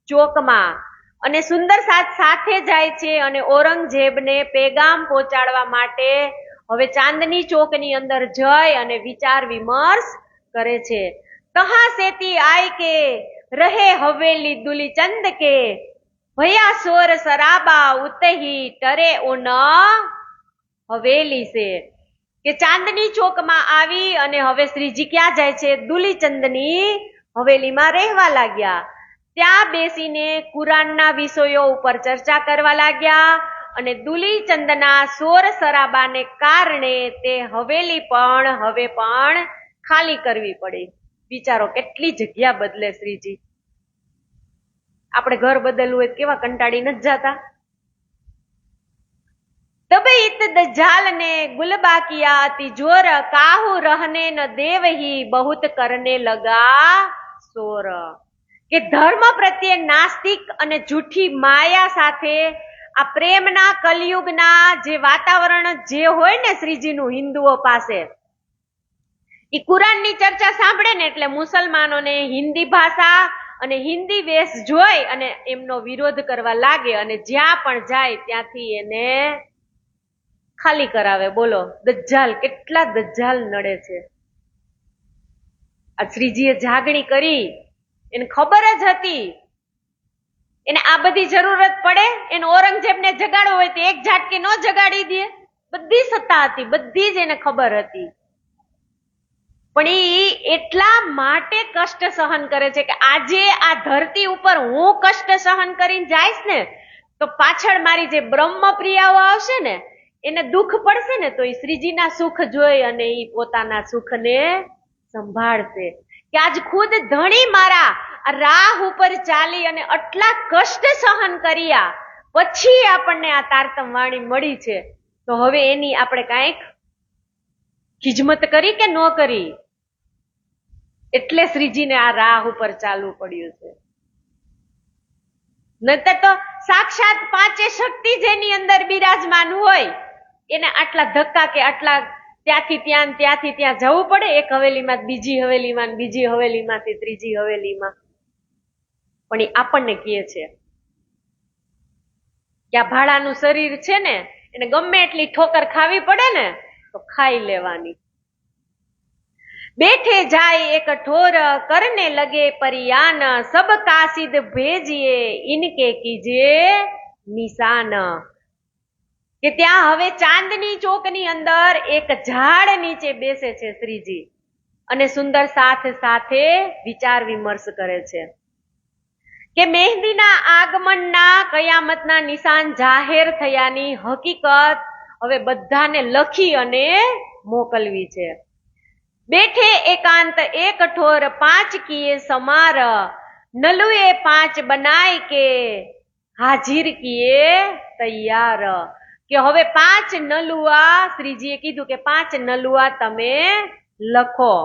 ચોકમાં. અને સુંદર સાથે જાય છે અને ઔરંગઝેબને પેગામ પહોંચાડવા માટે હવે ચાંદની ચોકની અંદર જઈ અને વિચાર વિમર્શ કરે છે. कहां सेती आय के रहे हवेली दुली चंद के, भैया शोर शराबा उतही टरे उन हवेली से. કે ચાંદની ચોકમાં આવી અને હવે શ્રીજી ક્યાં જાય છે? દુલીચંદની હવેલીમાં રહેવા લાગ્યા. ત્યાં બેસીને કુરાનના વિષયો ઉપર ચર્ચા કરવા લાગ્યા અને દુલીચંદના શોર શરાબાને કારણે તે હવેલી પણ હવે પણ ખાલી કરવી પડી. વિચારો કેટલી જગ્યા બદલે શ્રીજી. આપણે ઘર બદલવું હોય કેવા કંટાળી નથી જતા? तब इत दज्जाल ने गुलबा किया अति जोर, काहू रहने न देव ही बहुत करने लगा शोर. કે ધર્મ પ્રત્યે નાસ્તિક અને જૂઠી માયા સાથે આ પ્રેમના કલયુગના જે વાતાવરણ જે હોય ને શ્રીજીનું હિન્દુઓ પાસે, ઈ કુરાનની ચર્ચા સાંભળે ને એટલે મુસલમાનોને હિન્દી ભાષા અને હિન્દી વેશ જોઈ અને એમનો વિરોધ કરવા લાગે અને જ્યાં પણ જાય ત્યાંથી એને ખાલી કરાવે. બોલો, દજ્જાલ કેટલા દજ્જાલ નડે છે. આ શ્રીજીએ જાગણી કરી, એને ખબર જ હતી એને આ બધી જરૂરત પડે. એને ઔરંગઝેબને જગાડવો હોય તો એક ઝાટકી ન જગાડી દે. બધી સત્તા હતી, બધી જ એને ખબર હતી, પણ ઈ એટલા માટે કષ્ટ સહન કરે છે કે આજે આ ધરતી ઉપર હું કષ્ટ સહન કરીને જઈશ ને તો પાછળ મારી જે બ્રહ્મ પ્રિયાઓ આવશે ને એને દુઃખ પડશે ને તો ઈ શ્રીજીના સુખ જોઈ અને ઈ પોતાના સુખને સંભાળશે. કે આજ ખુદ ધણી મારા રાહ ઉપર ચાલી અને આટલા કષ્ટ સહન કર્યા પછી આપણને આ તારતમ વાણી મળી છે, તો હવે એની આપણે કાંઈક ખિજમત કરી કે ન કરી? એટલે શ્રીજીને આ રાહ ઉપર ચાલવું પડ્યું છે. નહીતર તો સાક્ષાત પાંચે શક્તિ જેની અંદર બિરાજમાન હોય એને આટલા ધક્કા કે આટલા ત્યાંથી ત્યાં ને ત્યાંથી ત્યાં જવું પડે, એક હવેલીમાં બીજી હવેલીમાં ને બીજી હવેલીમાંથી ત્રીજી હવેલીમાં. પણ એ આપણને કહે છે કે આ ભાડાનું શરીર છે ને એને ગમે એટલી ઠોકર ખાવી પડે ને તો ખાઈ લેવાની. બેઠે જાય એક ઠોર કરને લગે પરિયાન, સબ કાસિદ ભેજીએ ઇનકે કીજે નિશાન. કે ત્યાં હવે ચાંદની ચોકની અંદર એક ઝાડ નીચે બેસે છે શ્રીજી અને સુંદર સાથે સાથે વિચાર વિમર્શ કરે છે કે મહેંદીના આગમનના કયામતના નિશાન જાહેર થયાની હકીકત હવે બધાને લખી અને મોકલવી છે. બેઠે એકાંત એક ઠોર પાંચ કીએ સમાર, નલુએ પાંચ બનાય કે હાજીર કીએ તૈયાર. કે હવે 5 નલુઆ શ્રીજીએ કીધું કે 5 નલુઆ તમે લખો.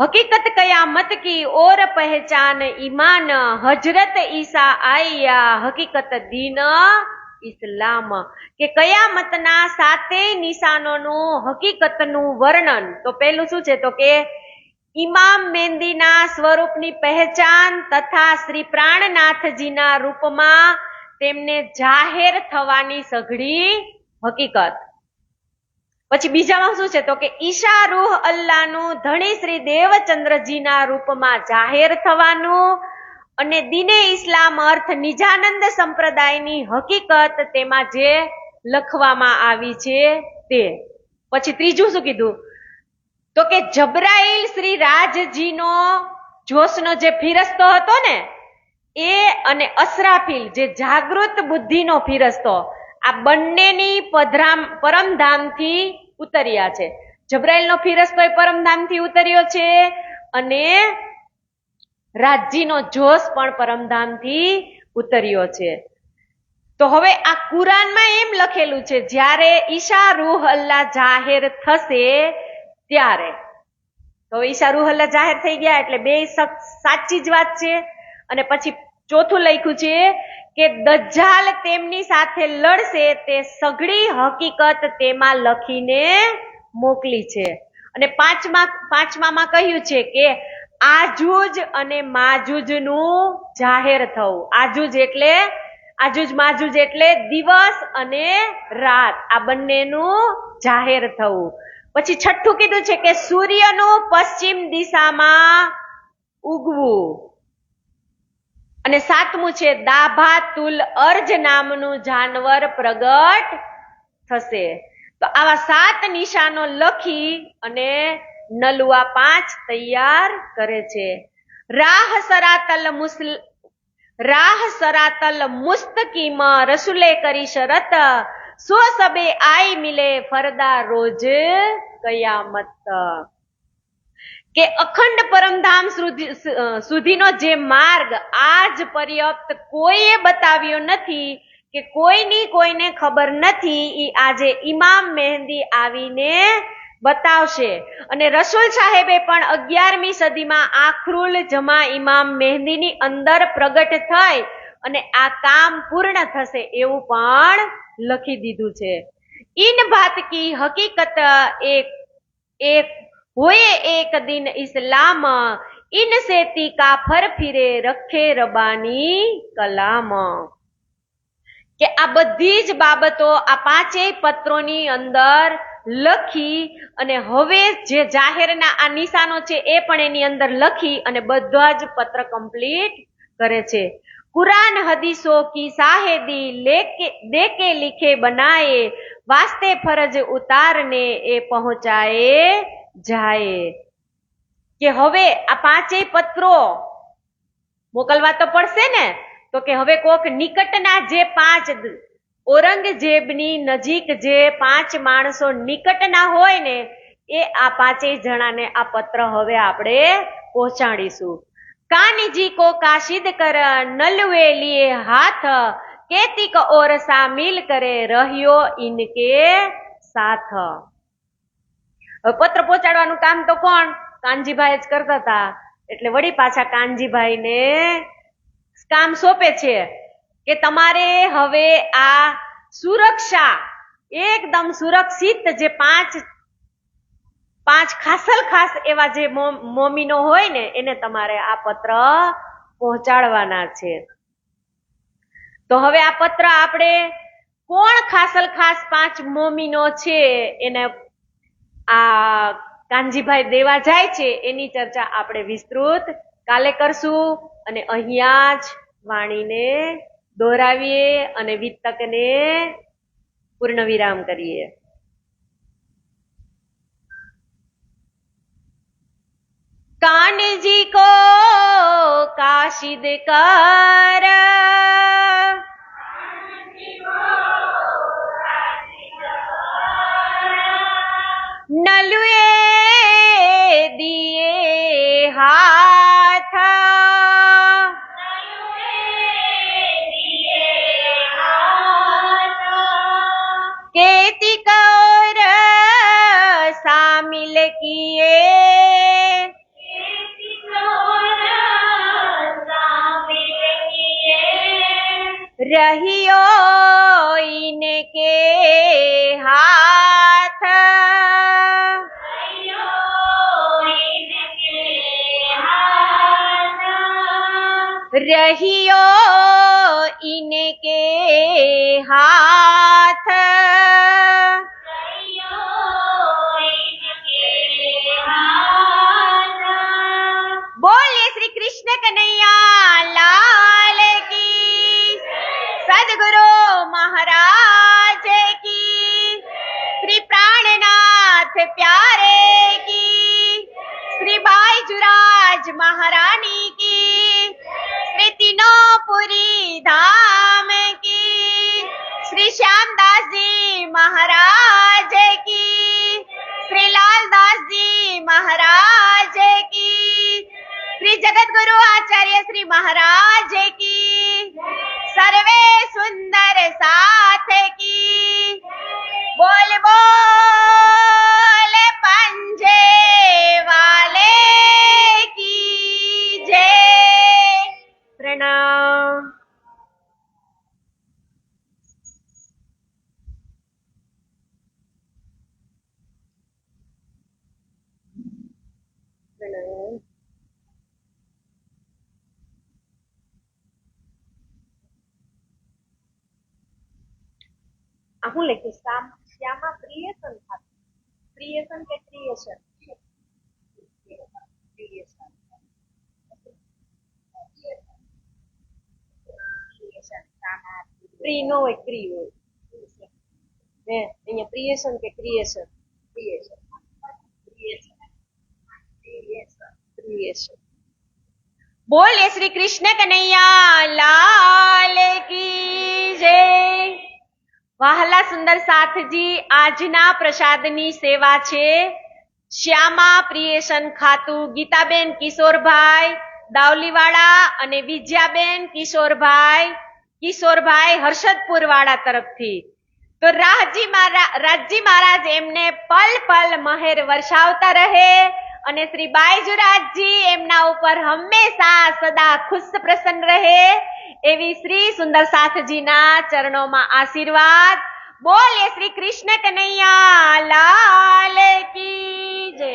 હકીકત કયામત કી ઓર પહેચાન ઈમાન, હજરત ઈસા આયા હકીકત દીન ઇસ્લામ. કે કયામતના 7 નિશાનોનું હકીકતનું વર્ણન. તો પેલું શું છે તો કે ઇમામ મહેંદીના સ્વરૂપની પહેચાન તથા શ્રી પ્રાણનાથજીના રૂપમાં તેમને જાહેર થવાની સઘળી હકીકત. પછી બીજામાં શું છે તો કે ઈશા રૂહ અલ્લાહનું ધણી શ્રી દેવચંદ્રજીના રૂપમાં જાહેર થવાનું અને દીને ઇસ્લામ અર્થ નિજાનંદ સંપ્રદાયની હકીકત તેમાં જે લખવામાં આવી છે તે. પછી ત્રીજું શું કીધું તો કે જબ્રાઈલ શ્રી રાજજીનો જોશનો જે ફિરસ્તો હતો ને એ અને અસરાફીલ જે જાગૃત બુદ્ધિનો ફિરસ્તો, આ બંનેની પરમધામથી ઉતર્યા છે. જબ્રાઈલનો ફિરસ્તો એ પરમધામથી ઉતર્યો છે અને રાજજીનો જોશ પણ પરમધામથી ઉતર્યો છે. તો હવે આ કુરાનમાં એમ લખેલું છે જ્યારે ઈશા રૂહ અલ્લાહ જાહેર થશે ત્યારે. તો ઈશા રૂહ અલ્લાહ જાહેર થઈ ગયા એટલે બે સાચી જ વાત છે. અને પછી ચોથું લખ્યું છે કે દજ્જાલ તેમની સાથે લડશે તે સઘળી હકીકત તેમાં લખીને મોકલી છે. અને પાંચમામાં કહ્યું છે કે આજુજ અને માજુજનું જાહેર થવું. આજુજ માજુજ એટલે દિવસ અને રાત, આ બંનેનું જાહેર થવું. પછી છઠ્ઠું કીધું છે કે સૂર્યનું પશ્ચિમ દિશામાં ઉગવું. અને સાતમું છે દાભાતુલ અર્જ નામનું જાનવર પ્રગટ થશે. તો આવા 7 નિશાનો લખી અને નલુઆ 5 તૈયાર કરે છે. રાહ સરાતલ મુસ્તકીમ રસુલે કરી શરત, સો સબે આઈ મિલે ફરદા રોજ કયામત. કે અખંડ પરમધામ સુધીનો જે માર્ગ આજ પર્યાપ્ત કોઈએ બતાવ્યો નથી કે કોઈને ખબર નથી, ઈ આજે ઇમામ મહેંદી આવીને બતાવશે. અને રસૂલ સાહેબે પણ 11મી સદીમાં આખરુલ જમા ઇમામ મહેંદીની અંદર પ્રગટ થઈ અને આ કામ પૂર્ણ થશે એવું પણ લખી દીધું છે. ઇન બાત કી હકીકત એક હોએ એક દિન ઇસ્લામ, ઇનસે તી કાફર ફિરે રખે રબાની કલામ. કે આ બધી જ બાબતો આ 5 પત્રોની અંદર લખી અને હવે જે જાહેરના આ નિશાનો છે એ પણ એની અંદર લખી અને બધા જ પત્ર કમ્પ્લીટ કરે છે. કુરાન હદીસો કી સાહેદી દેકે લિખે બનાએ, વાસ્તે ફરજ ઉતારને એ પહોંચાએ જાય. કે હવે આ 5 પત્રો મોકલવા તો પડશે ને, તો કે હવે કોક નિકટના જે 5 ઔરંગઝેબની નજીક જે 5 માણસો નિકટના હોય ને એ આ 5 જણાને આ પત્ર હવે આપણે પહોંચાડીશું. કાનજી કો કાશિદ કર નલવે લીએ હાથ, કેતિક ઓર શામિલ કરે રહ્યો ઇનકે સાથ. પત્ર પહોંચાડવાનું કામ તો કોણ? કાનજીભાઈ જ કરતા હતા. એટલે વળી પાછા કાનજીભાઈને કામ સોંપે છે કે તમારે હવે આ સુરક્ષા એકદમ સુરક્ષિત જે પાંચ ખાસલ ખાસ એવા જે મોમીનો હોય ને એને તમારે આ પત્ર પહોંચાડવાના છે. તો હવે આ પત્ર આપણે કોણ ખાસલ ખાસ 5 મોમીનો છે એને આ કાનજીભાઈ દેવા જાય છે એની ચર્ચા આપણે વિસ્તૃત કાલે કરશું. અને અહીંયા જ વાણીને દોહરાવીએ અને વિતકને પૂર્ણ વિરામ કરીએ. कान्जी को काशिद कर नलुए दिए हाथ केती कौर शामिल किए रहियो इनके हाथ रहियो इनके हाथ बोलिए श्री कृष्ण कन्हैया लाल की, सदगुरु महाराज की, श्री प्राणनाथ प्यारे की, श्री बाईजुराज महारानी की, श्री तीनोंपुरी धाम की, श्री श्यामदास जी महाराज की, श्री लालदास जी महाराज की, श्री जगतगुरु आचार्य श्री महाराज की, सर्वे सुंदर साथ की, बोल बोल पंजे वाले की जय. प्रणाम. प्रणाम. હું લખી શ્યામા ક્રિએશન ખાતું. ક્રિએશન કે ક્રિએશન? પ્રી નો હોય, ક્રી હોય. અહીંયા ક્રિએશન કે ક્રિએશન? ક્રિએશન. બોલે શ્રી કૃષ્ણ કનૈયા લાલ की जय. વહાલા સુંદર સાથજી, આજના પ્રસાદની સેવા છે શ્યામા પ્રિયેશન ખાતું ગીતાબેન કિશોરભાઈ દાવલીવાળા અને વિજયાબેન કિશોરભાઈ હર્ષદપુર વાળા તરફથી. તો રાજજી મહારાજ એમને પલ પલ મહેર વર્ષાવતા રહે અને શ્રી બાયજુરાજજી એમના ઉપર હંમેશા સદા ખુશ પ્રસન્ન રહે એવી શ્રી સુંદર સાથજીના ચરણોમાં આશીર્વાદ. બોલે શ્રી કૃષ્ણ કનૈયા લાલ કી જય.